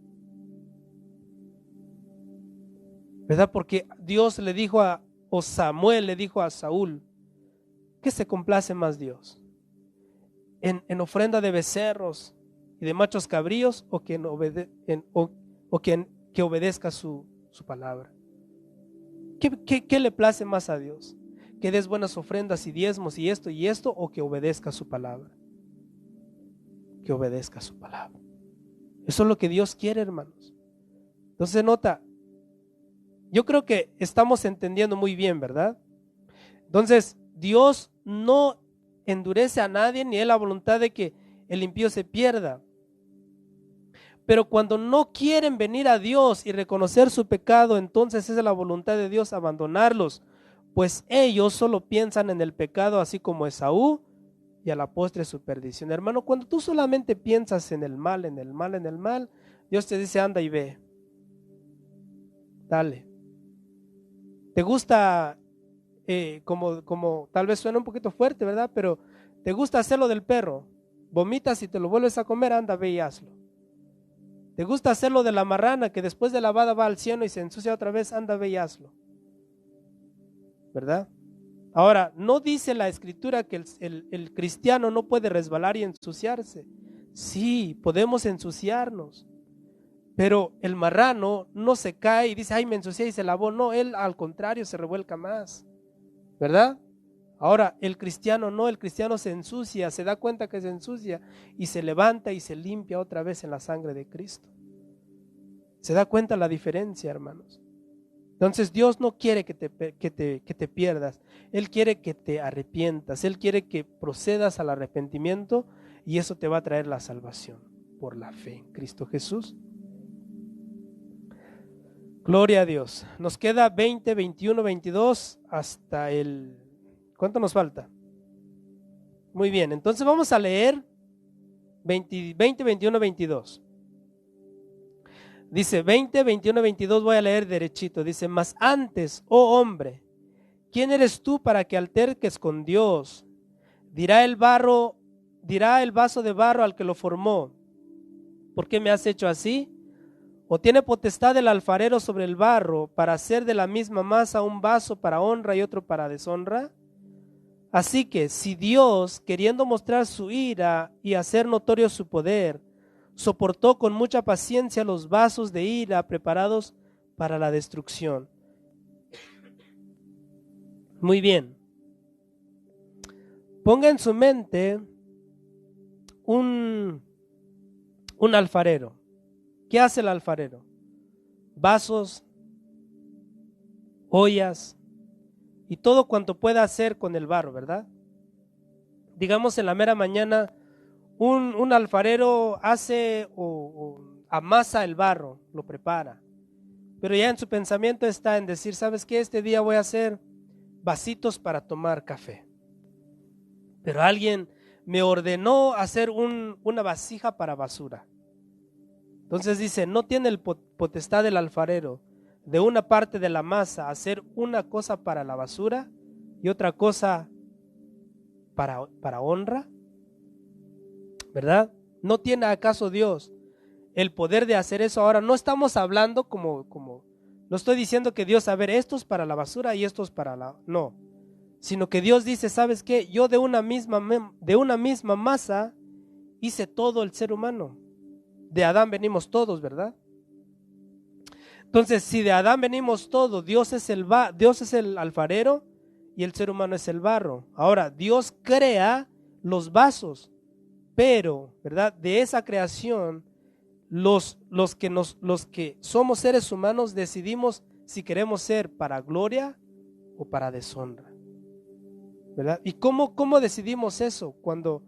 ¿Verdad? Porque Dios le dijo o Samuel le dijo a Saúl, ¿qué se complace más Dios? ¿En ofrenda de becerros y de machos cabríos o que, que obedezca su palabra? ¿Qué le place más a Dios? ¿Que des buenas ofrendas y diezmos y esto o que obedezca su palabra? Que obedezca su palabra. Eso es lo que Dios quiere, hermanos. Entonces nota, yo creo que estamos entendiendo muy bien, ¿verdad? Entonces Dios no endurece a nadie ni es la voluntad de que el impío se pierda. Pero cuando no quieren venir a Dios y reconocer su pecado, entonces es la voluntad de Dios abandonarlos, pues ellos solo piensan en el pecado, así como Esaú, y a la postre su perdición. Hermano, cuando tú solamente piensas en el mal, en el mal, en el mal, Dios te dice, anda y ve. Dale. ¿Te gusta, como tal vez suena un poquito fuerte, ¿verdad? Pero ¿te gusta hacerlo del perro? Vomitas y te lo vuelves a comer, anda, ve y hazlo. ¿Te gusta hacerlo de la marrana que después de lavada va al cielo y se ensucia otra vez? Anda, ve y hazlo. ¿Verdad? Ahora, no dice la escritura que el cristiano no puede resbalar y ensuciarse. Sí, podemos ensuciarnos. Pero el marrano no se cae y dice, ay, me ensucié y se lavó. No, él al contrario se revuelca más. ¿Verdad? Ahora, el cristiano no, el cristiano se ensucia, se da cuenta que se ensucia y se levanta y se limpia otra vez en la sangre de Cristo. ¿Se da cuenta la diferencia, hermanos? Entonces Dios no quiere que te pierdas, Él quiere que te arrepientas, Él quiere que procedas al arrepentimiento y eso te va a traer la salvación por la fe en Cristo Jesús. Gloria a Dios. Nos queda 20, 21, 22 hasta el... ¿Cuánto nos falta? Muy bien, entonces vamos a leer 20, 21, 22. Dice 20, 21, 22, voy a leer derechito. Dice, mas antes, oh hombre, ¿quién eres tú para que alterques con Dios? Dirá el vaso de barro al que lo formó, ¿por qué me has hecho así? ¿O tiene potestad el alfarero sobre el barro para hacer de la misma masa un vaso para honra y otro para deshonra? Así que si Dios, queriendo mostrar su ira y hacer notorio su poder, soportó con mucha paciencia los vasos de ira preparados para la destrucción. Muy bien. Ponga en su mente un alfarero. ¿Qué hace el alfarero? Vasos, ollas y todo cuanto pueda hacer con el barro, ¿verdad? Digamos en la mera mañana, un alfarero hace o amasa el barro, lo prepara. Pero ya en su pensamiento está en decir, ¿sabes qué? Este día voy a hacer vasitos para tomar café. Pero alguien me ordenó hacer una vasija para basura. Entonces dice, no tiene el potestad del alfarero de una parte de la masa hacer una cosa para la basura y otra cosa para honra, ¿verdad? ¿No tiene acaso Dios el poder de hacer eso? Ahora no estamos hablando no estoy diciendo que Dios, a ver, estos para la basura y estos para no, sino que Dios dice, ¿sabes qué? Yo de una misma masa hice todo el ser humano. De Adán venimos todos, ¿verdad? Entonces, si de Adán venimos todos, Dios es el alfarero y el ser humano es el barro. Ahora, Dios crea los vasos, pero, ¿verdad? De esa creación, los que somos seres humanos decidimos si queremos ser para gloria o para deshonra, ¿verdad? ¿Y cómo decidimos eso? Cuando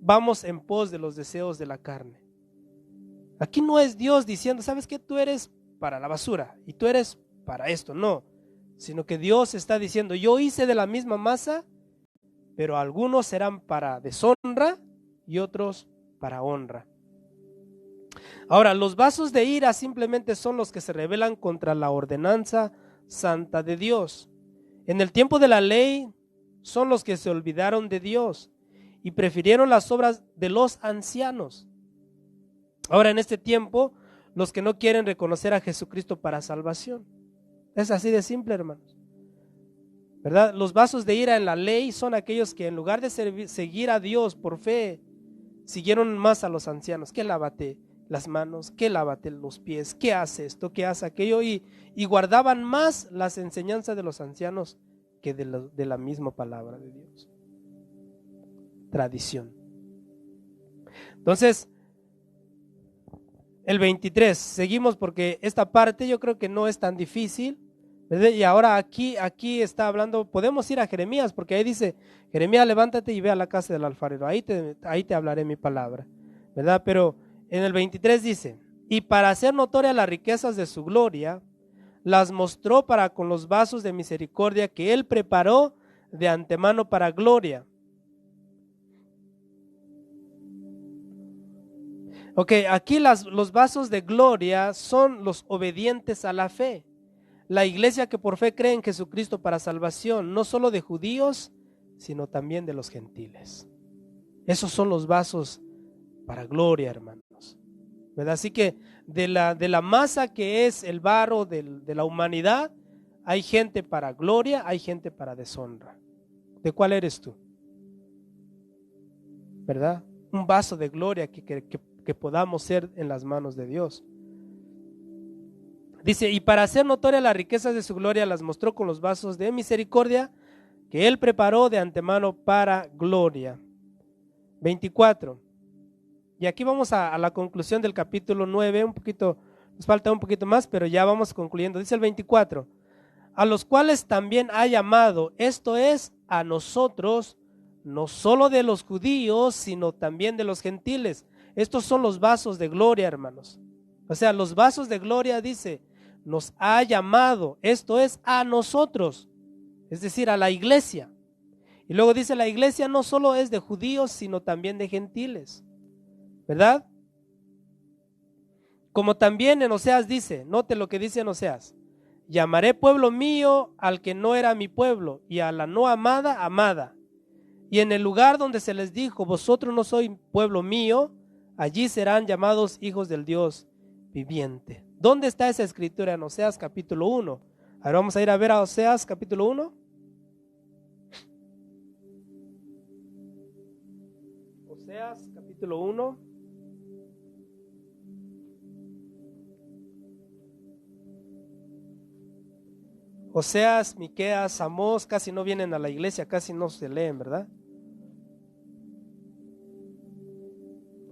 vamos en pos de los deseos de la carne. Aquí no es Dios diciendo, ¿sabes qué? Tú eres para la basura y tú eres para esto, no, sino que Dios está diciendo, yo hice de la misma masa, pero algunos serán para deshonra y otros para honra. Ahora, los vasos de ira simplemente son los que se rebelan contra la ordenanza santa de Dios. En el tiempo de la ley son los que se olvidaron de Dios y prefirieron las obras de los ancianos. Ahora en este tiempo, los que no quieren reconocer a Jesucristo para salvación. Es así de simple, hermanos. ¿verdad? Los vasos de ira en la ley son aquellos que en lugar de seguir a Dios por fe, siguieron más a los ancianos. Que lávate las manos, que lávate los pies, que hace esto, que hace aquello, y guardaban más las enseñanzas de los ancianos que de la misma palabra de Dios. Tradición. Entonces, el 23, seguimos porque esta parte yo creo que no es tan difícil, ¿verdad? Y ahora aquí está hablando, podemos ir a Jeremías, porque ahí dice, Jeremías, levántate y ve a la casa del alfarero, ahí te hablaré mi palabra, ¿verdad? Pero en el 23 dice, y para hacer notorias las riquezas de su gloria, las mostró para con los vasos de misericordia que él preparó de antemano para gloria. Ok, aquí los vasos de gloria son los obedientes a la fe. La iglesia que por fe cree en Jesucristo para salvación, no solo de judíos, sino también de los gentiles. Esos son los vasos para gloria, hermanos, ¿verdad? Así que de la masa que es el barro de la humanidad, hay gente para gloria, hay gente para deshonra. ¿De cuál eres tú? ¿Verdad? Un vaso de gloria que podamos ser en las manos de Dios. Dice, y para hacer notorias las riquezas de su gloria las mostró con los vasos de misericordia que él preparó de antemano para gloria. 24. Y aquí vamos a la conclusión del capítulo 9, nos falta un poquito más, pero ya vamos concluyendo. Dice el 24, a los cuales también ha llamado, esto es, a nosotros, no solo de los judíos, sino también de los gentiles. Estos son los vasos de gloria, hermanos. O sea, los vasos de gloria, dice, nos ha llamado, esto es, a nosotros, es decir, a la iglesia. Y luego dice, la iglesia no solo es de judíos, sino también de gentiles, ¿verdad? Como también en Oseas dice, note lo que dice en Oseas, llamaré pueblo mío al que no era mi pueblo, y a la no amada, amada. Y en el lugar donde se les dijo, vosotros no sois pueblo mío, allí serán llamados hijos del Dios viviente. ¿Dónde está esa escritura? En Oseas capítulo 1. Ahora vamos a ir a ver a Oseas capítulo 1. Oseas capítulo 1. Oseas, Miqueas, Amós casi no vienen a la iglesia, casi no se leen, ¿verdad?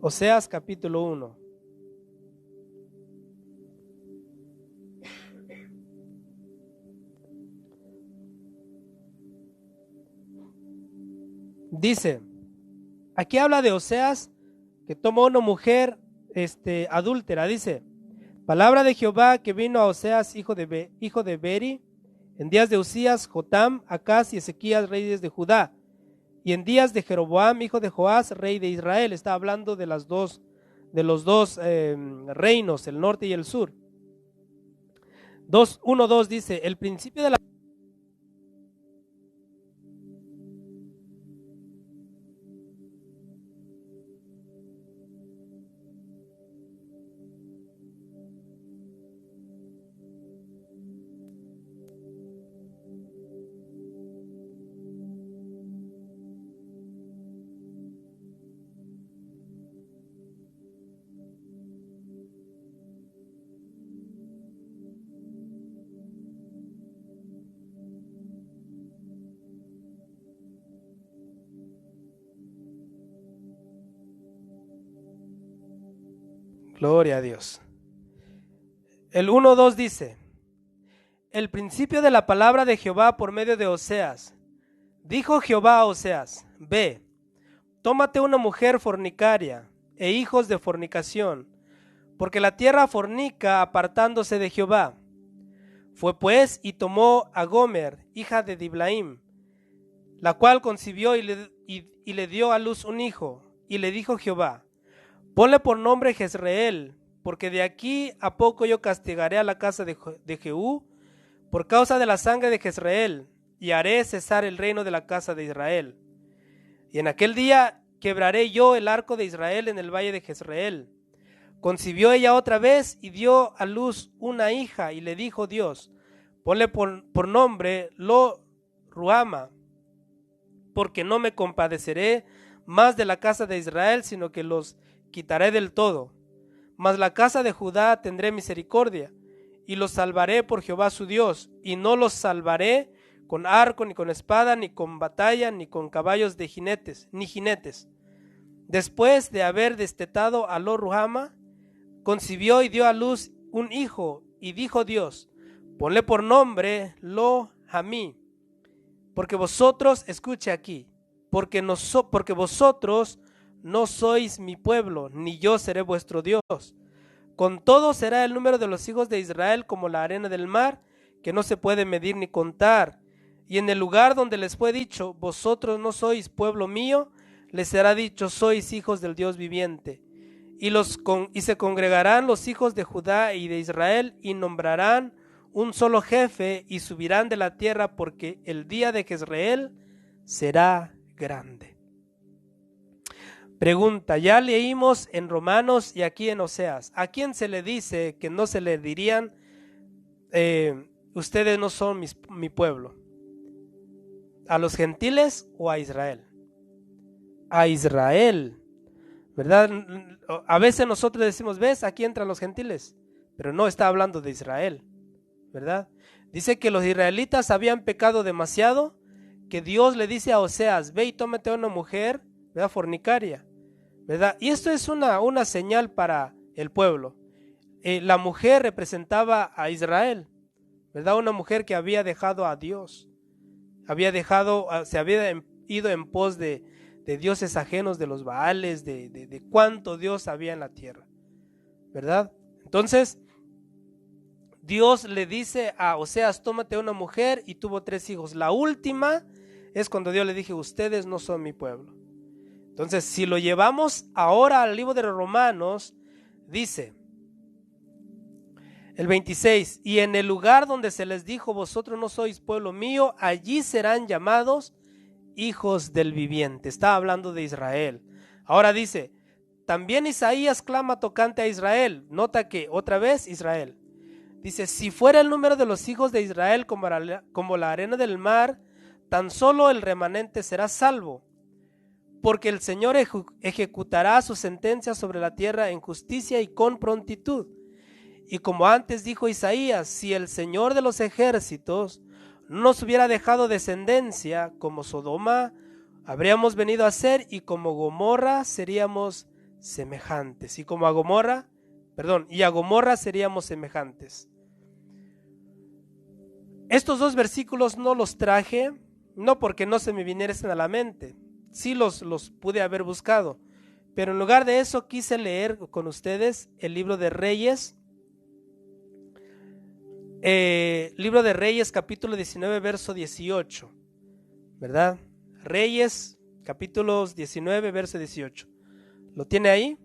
Oseas capítulo 1. Dice, aquí habla de Oseas que tomó una mujer adúltera. Dice, palabra de Jehová que vino a Oseas, hijo de Beri, en días de Usías, Jotam, Acaz y Ezequías, reyes de Judá, y en días de Jeroboam, hijo de Joás, rey de Israel. Está hablando de los dos reinos, el norte y el sur. 1:2 dice, el principio de la Gloria a Dios. El 1:2 dice, el principio de la palabra de Jehová por medio de Oseas. Dijo Jehová a Oseas, ve, tómate una mujer fornicaria e hijos de fornicación, porque la tierra fornica apartándose de Jehová. Fue pues y tomó a Gomer, hija de Diblaim, la cual concibió y le dio a luz un hijo, y le dijo Jehová, ponle por nombre Jezreel, porque de aquí a poco yo castigaré a la casa de Jehú por causa de la sangre de Jezreel, y haré cesar el reino de la casa de Israel. Y en aquel día quebraré yo el arco de Israel en el valle de Jezreel. Concibió ella otra vez y dio a luz una hija, y le dijo Dios, ponle por nombre Ruhama, porque no me compadeceré más de la casa de Israel, sino que los quitaré del todo. Mas la casa de Judá tendré misericordia, y los salvaré por Jehová su Dios, y no los salvaré con arco, ni con espada, ni con batalla, ni con caballos de jinetes, ni jinetes. Después de haber destetado a Lo Ruhama, concibió y dio a luz un hijo, y dijo Dios: ponle por nombre Lo Hamí, porque vosotros, escuche aquí, porque vosotros no sois mi pueblo, ni yo seré vuestro Dios. Con todo será el número de los hijos de Israel como la arena del mar, que no se puede medir ni contar. Y en el lugar donde les fue dicho, vosotros no sois pueblo mío, les será dicho, sois hijos del Dios viviente. Y se congregarán los hijos de Judá y de Israel, y nombrarán un solo jefe, y subirán de la tierra, porque el día de Jezreel será grande. Pregunta, ya leímos en Romanos y aquí en Oseas, ¿a quién se le dice que no se le dirían ustedes no son mi pueblo? ¿A los gentiles o a Israel? A Israel, ¿verdad? A veces nosotros decimos, ves, aquí entran los gentiles, pero no está hablando de Israel, ¿verdad? Dice que los israelitas habían pecado demasiado, que Dios le dice a Oseas, ve y tómate a una mujer, ¿verdad? Fornicaria, ¿verdad? Y esto es una señal para el pueblo. La mujer representaba a Israel, ¿verdad? Una mujer que había dejado a Dios, se había ido en pos de dioses ajenos, de los Baales, de cuánto Dios había en la tierra, ¿verdad? Entonces Dios le dice a Oseas, tómate una mujer, y tuvo 3 hijos. La última es cuando Dios le dije, ustedes no son mi pueblo. Entonces, si lo llevamos ahora al libro de los Romanos, dice el 26, y en el lugar donde se les dijo, vosotros no sois pueblo mío, allí serán llamados hijos del viviente. Está hablando de Israel. Ahora dice, también Isaías clama tocante a Israel. Nota que otra vez Israel. Dice, si fuera el número de los hijos de Israel como la arena del mar, tan solo el remanente será salvo. Porque el Señor ejecutará su sentencia sobre la tierra en justicia y con prontitud. Y como antes dijo Isaías, si el Señor de los ejércitos no nos hubiera dejado descendencia, como Sodoma habríamos venido a ser, y como Gomorra seríamos semejantes. Y a Gomorra seríamos semejantes. Estos 2 versículos no los traje, no porque no se me viniesen a la mente. Sí los pude haber buscado, pero en lugar de eso quise leer con ustedes el libro de Reyes, capítulo 19, verso 18, ¿verdad? Reyes, capítulos 19, verso 18. ¿Lo tiene ahí?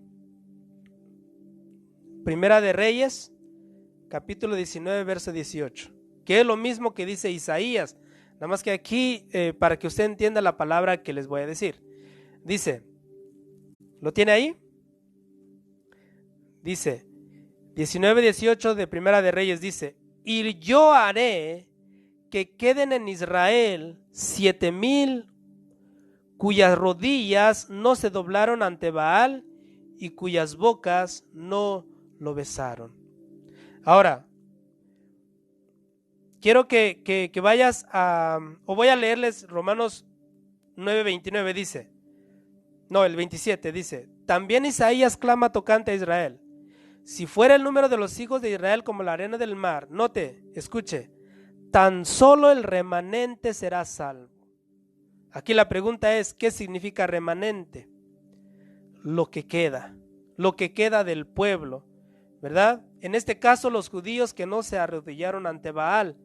Primera de Reyes, capítulo 19, verso 18, que es lo mismo que dice Isaías. Nada más que aquí, para que usted entienda la palabra que les voy a decir. Dice, ¿lo tiene ahí? Dice, 19:18 de Primera de Reyes dice, y yo haré que queden en Israel 7,000 cuyas rodillas no se doblaron ante Baal y cuyas bocas no lo besaron. Ahora, quiero que vayas o voy a leerles Romanos 9:29 dice, no, el 27 dice, también Isaías clama tocante a Israel, si fuera el número de los hijos de Israel como la arena del mar, note, escuche, tan solo el remanente será salvo. Aquí la pregunta es, ¿qué significa remanente? Lo que queda del pueblo, ¿verdad? En este caso los judíos que no se arrodillaron ante Baal,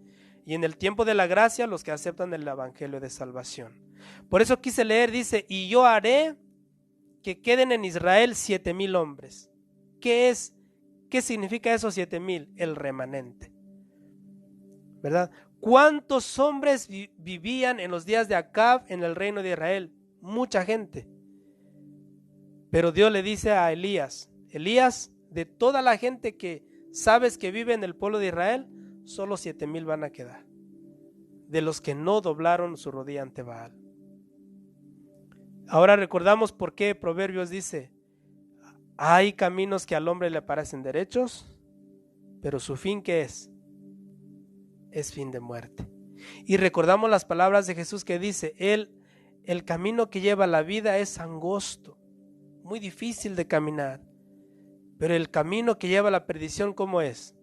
y en el tiempo de la gracia los que aceptan el evangelio de salvación. Por eso quise leer, dice, y yo haré que queden en Israel 7,000 hombres. ¿Qué significa esos 7,000? El remanente, ¿verdad? ¿Cuántos hombres vivían en los días de Acab en el reino de Israel? Mucha gente. Pero Dios le dice a Elías, de toda la gente que sabes que vive en el pueblo de Israel, solo 7,000 van a quedar. de los que no doblaron su rodilla ante Baal. Ahora recordamos por qué Proverbios dice: hay caminos que al hombre le parecen derechos, pero su fin, ¿qué es? Es fin de muerte. Y recordamos las palabras de Jesús que dice: el camino que lleva a la vida es angosto, muy difícil de caminar, pero el camino que lleva a la perdición, ¿cómo es?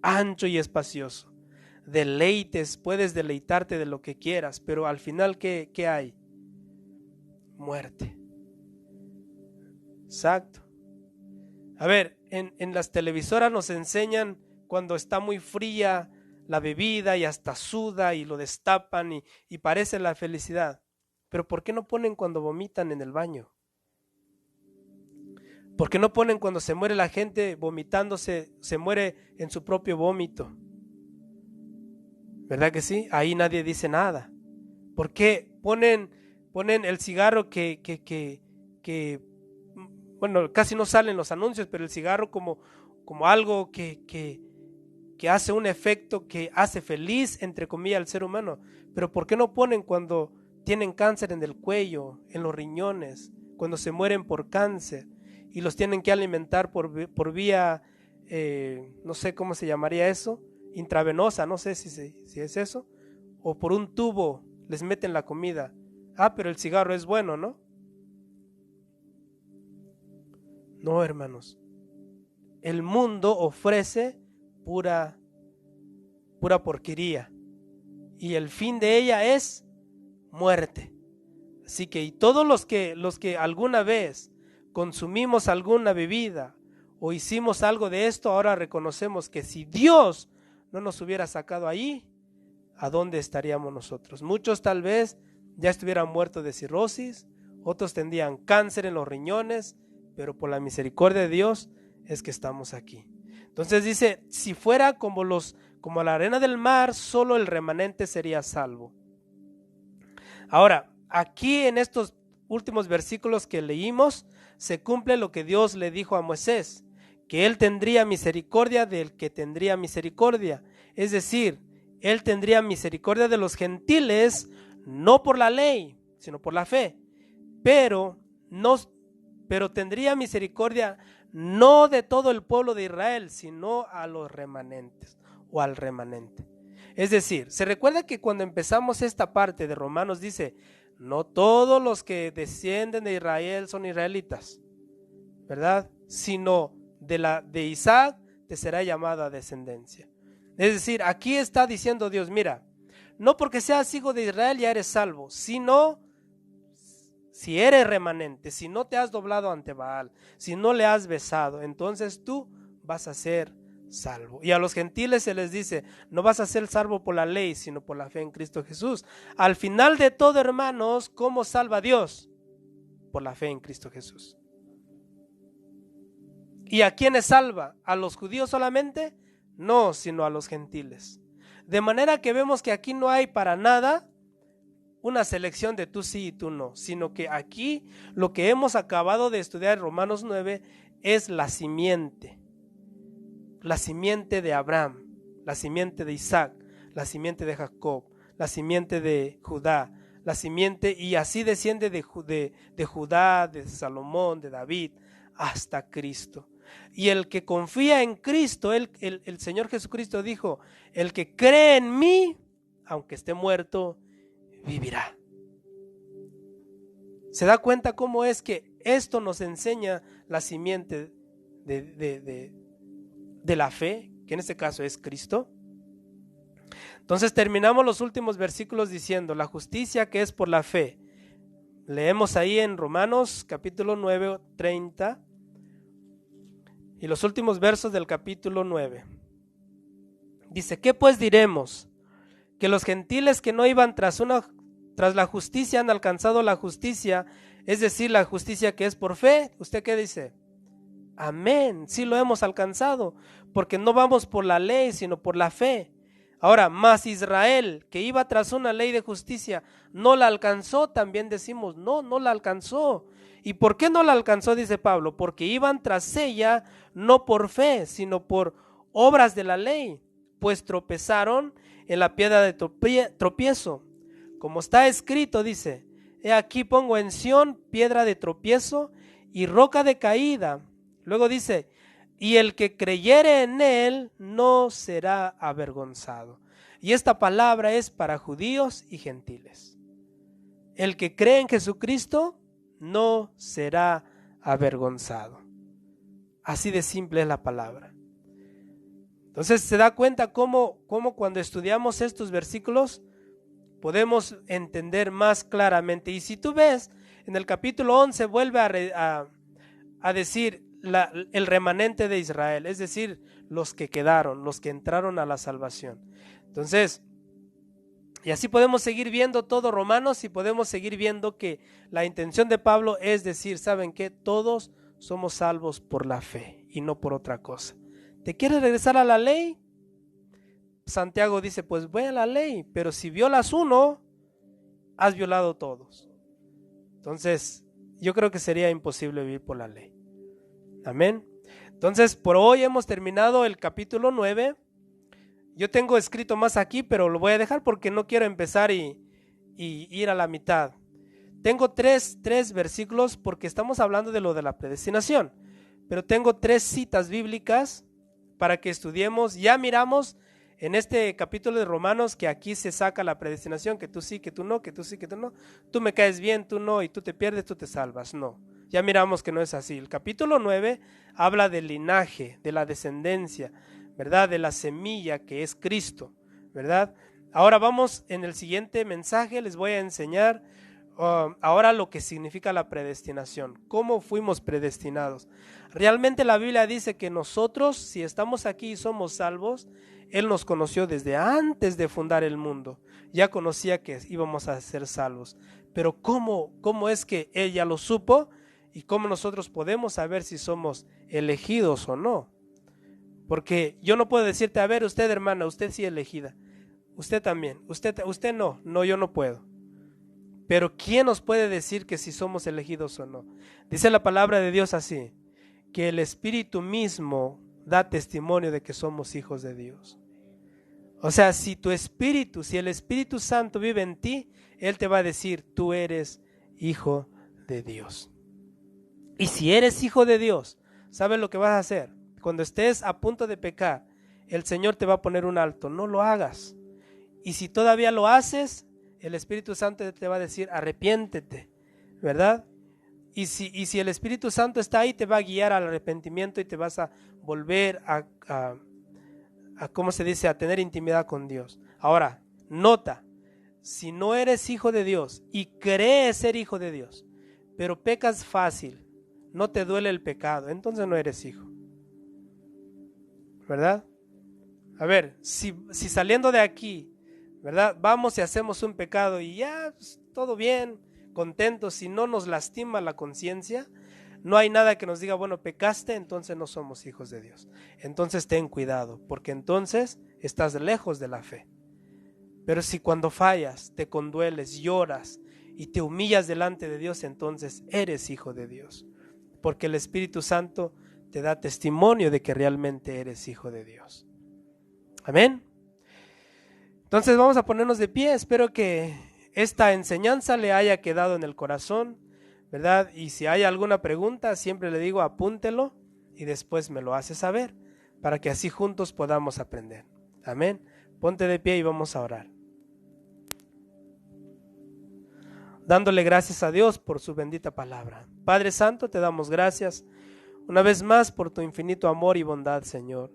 Ancho y espacioso. Deleites, puedes deleitarte de lo que quieras, pero al final, ¿qué hay? Muerte. Exacto. A ver, en las televisoras nos enseñan cuando está muy fría la bebida y hasta suda y lo destapan y parece la felicidad. Pero ¿por qué no ponen cuando vomitan en el baño? ¿Por qué no ponen cuando se muere la gente vomitándose, se muere en su propio vómito? ¿Verdad que sí? Ahí nadie dice nada. ¿Por qué ponen el cigarro que bueno, casi no salen los anuncios, pero el cigarro como algo que hace un efecto que hace feliz, entre comillas, al ser humano? Pero ¿por qué no ponen cuando tienen cáncer en el cuello, en los riñones, cuando se mueren por cáncer y los tienen que alimentar por vía, no sé cómo se llamaría eso, intravenosa, no sé si es eso, o por un tubo les meten la comida? Pero el cigarro es bueno, ¿no? No, hermanos. El mundo ofrece pura porquería, y el fin de ella es muerte. Así que, y todos los que alguna vez consumimos alguna bebida o hicimos algo de esto, ahora reconocemos que si Dios no nos hubiera sacado ahí, ¿a dónde estaríamos nosotros? Muchos tal vez ya estuvieran muertos de cirrosis, otros tendrían cáncer en los riñones, pero por la misericordia de Dios es que estamos aquí. Entonces dice: si fuera como la arena del mar, solo el remanente sería salvo. Ahora, aquí en estos últimos versículos que leímos, se cumple lo que Dios le dijo a Moisés, que él tendría misericordia del que tendría misericordia. Es decir, él tendría misericordia de los gentiles, no por la ley, sino por la fe. Pero tendría misericordia no de todo el pueblo de Israel, sino a los remanentes o al remanente. Es decir, se recuerda que cuando empezamos esta parte de Romanos dice: no todos los que descienden de Israel son israelitas, ¿verdad? Sino de Isaac te será llamada descendencia. Es decir, aquí está diciendo Dios: mira, no porque seas hijo de Israel ya eres salvo, sino si eres remanente, si no te has doblado ante Baal, si no le has besado, entonces tú vas a ser salvo. Y a los gentiles se les dice: no vas a ser salvo por la ley, sino por la fe en Cristo Jesús. Al final de todo, hermanos, ¿cómo salva Dios? Por la fe en Cristo Jesús. ¿Y a quiénes salva? ¿A los judíos solamente? No, sino a los gentiles. De manera que vemos que aquí no hay para nada una selección de tú sí y tú no, sino que aquí lo que hemos acabado de estudiar en Romanos 9 es la simiente de Abraham, la simiente de Isaac, la simiente de Jacob, la simiente de Judá, la simiente, y así desciende de Judá, de Salomón, de David, hasta Cristo. Y el que confía en Cristo, el Señor Jesucristo dijo: el que cree en mí, aunque esté muerto, vivirá. ¿Se da cuenta cómo es que esto nos enseña la simiente de la fe, que en este caso es Cristo? Entonces terminamos los últimos versículos diciendo: la justicia que es por la fe. Leemos ahí en Romanos capítulo 9, 30 y los últimos versos del capítulo 9. Dice: ¿qué pues diremos? Que los gentiles que no iban tras la justicia han alcanzado la justicia, es decir, la justicia que es por fe. ¿Usted qué dice? Amén, sí lo hemos alcanzado, porque no vamos por la ley, sino por la fe. Ahora, más Israel, que iba tras una ley de justicia, ¿no la alcanzó? También decimos: no la alcanzó. ¿Y por qué no la alcanzó? Dice Pablo: porque iban tras ella no por fe, sino por obras de la ley. pues tropezaron en la piedra de tropiezo. Como está escrito, dice, he aquí pongo en Sión piedra de tropiezo y roca de caída. Luego dice, y el que creyere en él no será avergonzado. Y esta palabra es para judíos y gentiles. El que cree en Jesucristo no será avergonzado. Así de simple es la palabra. Entonces se da cuenta cómo cuando estudiamos estos versículos podemos entender más claramente. Y si tú ves, en el capítulo 11 vuelve a decir el remanente de Israel, es decir, los que quedaron, los que entraron a la salvación. Entonces, y así podemos seguir viendo todo Romanos y podemos seguir viendo que la intención de Pablo es decir, ¿saben qué? Todos somos salvos por la fe y no por otra cosa. ¿Te quieres regresar a la ley? Santiago dice, pues ve a la ley, pero si violas uno, has violado todos. Entonces, yo creo que sería imposible vivir por la ley. Amén. Entonces, por hoy hemos terminado el capítulo 9. Yo tengo escrito más aquí, pero lo voy a dejar porque no quiero empezar y ir a la mitad. Tengo tres versículos porque estamos hablando de lo de la predestinación, pero tengo 3 citas bíblicas para que estudiemos. Ya miramos en este capítulo de Romanos que aquí se saca la predestinación, que tú sí, que tú no, que tú sí, que tú no. Tú me caes bien, tú no, y tú te pierdes, tú te salvas. No, ya miramos que no es así. El capítulo 9 habla del linaje, de la descendencia, ¿verdad? De la semilla que es Cristo, ¿verdad? Ahora vamos en el siguiente mensaje, les voy a enseñar ahora lo que significa la predestinación, cómo fuimos predestinados. Realmente la Biblia dice que nosotros, si estamos aquí y somos salvos, Él nos conoció desde antes de fundar el mundo, ya conocía que íbamos a ser salvos, pero ¿cómo es que Él ya lo supo? Y cómo nosotros podemos saber si somos elegidos o no. Porque yo no puedo decirte, a ver, usted hermana, usted sí elegida, usted también, usted no, yo no puedo. Pero ¿quién nos puede decir que si somos elegidos o no? Dice la palabra de Dios así, que el Espíritu mismo da testimonio de que somos hijos de Dios. O sea, si el Espíritu Santo vive en ti, Él te va a decir, tú eres hijo de Dios. Y si eres hijo de Dios, ¿sabes lo que vas a hacer? Cuando estés a punto de pecar, el Señor te va a poner un alto, no lo hagas. Y si todavía lo haces, el Espíritu Santo te va a decir, arrepiéntete, ¿verdad? Y si el Espíritu Santo está ahí, te va a guiar al arrepentimiento y te vas a volver a ¿cómo se dice? A tener intimidad con Dios. Ahora, nota, si no eres hijo de Dios y crees ser hijo de Dios, pero pecas fácil, no te duele el pecado, entonces no eres hijo, ¿verdad? A ver, si saliendo de aquí, ¿verdad? Vamos y hacemos un pecado y ya, pues, todo bien, contentos, si no nos lastima la conciencia, no hay nada que nos diga, bueno, pecaste, entonces no somos hijos de Dios. Entonces ten cuidado, porque entonces estás lejos de la fe. Pero si cuando fallas, te condueles, lloras y te humillas delante de Dios, entonces eres hijo de Dios, porque el Espíritu Santo te da testimonio de que realmente eres hijo de Dios. Amén. Entonces vamos a ponernos de pie. Espero que esta enseñanza le haya quedado en el corazón, ¿verdad? Y si hay alguna pregunta, siempre le digo, apúntelo y después me lo hace saber, para que así juntos podamos aprender. Amén. Ponte de pie y vamos a orar. Dándole gracias a Dios por su bendita palabra. Padre Santo, te damos gracias una vez más por tu infinito amor y bondad, Señor.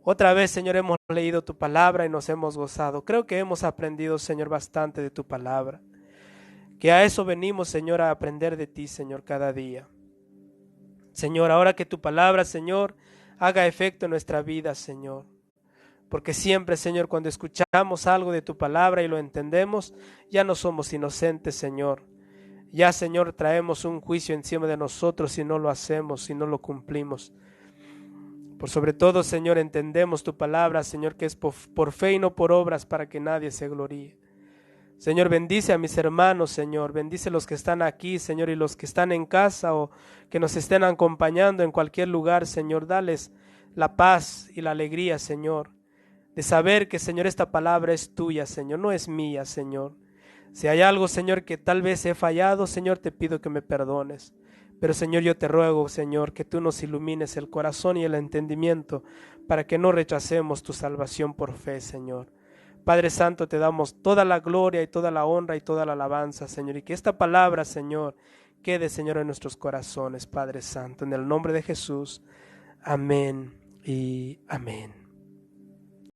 Otra vez, Señor, hemos leído tu palabra y nos hemos gozado. Creo que hemos aprendido, Señor, bastante de tu palabra. Que a eso venimos, Señor, a aprender de ti, Señor, cada día. Señor, ahora que tu palabra, Señor, haga efecto en nuestra vida, Señor. Porque siempre, Señor, cuando escuchamos algo de tu palabra y lo entendemos, ya no somos inocentes, Señor. Ya, Señor, traemos un juicio encima de nosotros si no lo hacemos, si no lo cumplimos. Por sobre todo, Señor, entendemos tu palabra, Señor, que es por fe y no por obras, para que nadie se gloríe. Señor, bendice a mis hermanos, Señor, bendice a los que están aquí, Señor, y los que están en casa o que nos estén acompañando en cualquier lugar, Señor, dales la paz y la alegría, Señor, de saber que, Señor, esta palabra es tuya, Señor, no es mía, Señor. Si hay algo, Señor, que tal vez he fallado, Señor, te pido que me perdones. Pero, Señor, yo te ruego, Señor, que tú nos ilumines el corazón y el entendimiento para que no rechacemos tu salvación por fe, Señor. Padre Santo, te damos toda la gloria y toda la honra y toda la alabanza, Señor, y que esta palabra, Señor, quede, Señor, en nuestros corazones, Padre Santo, en el nombre de Jesús. Amén y amén.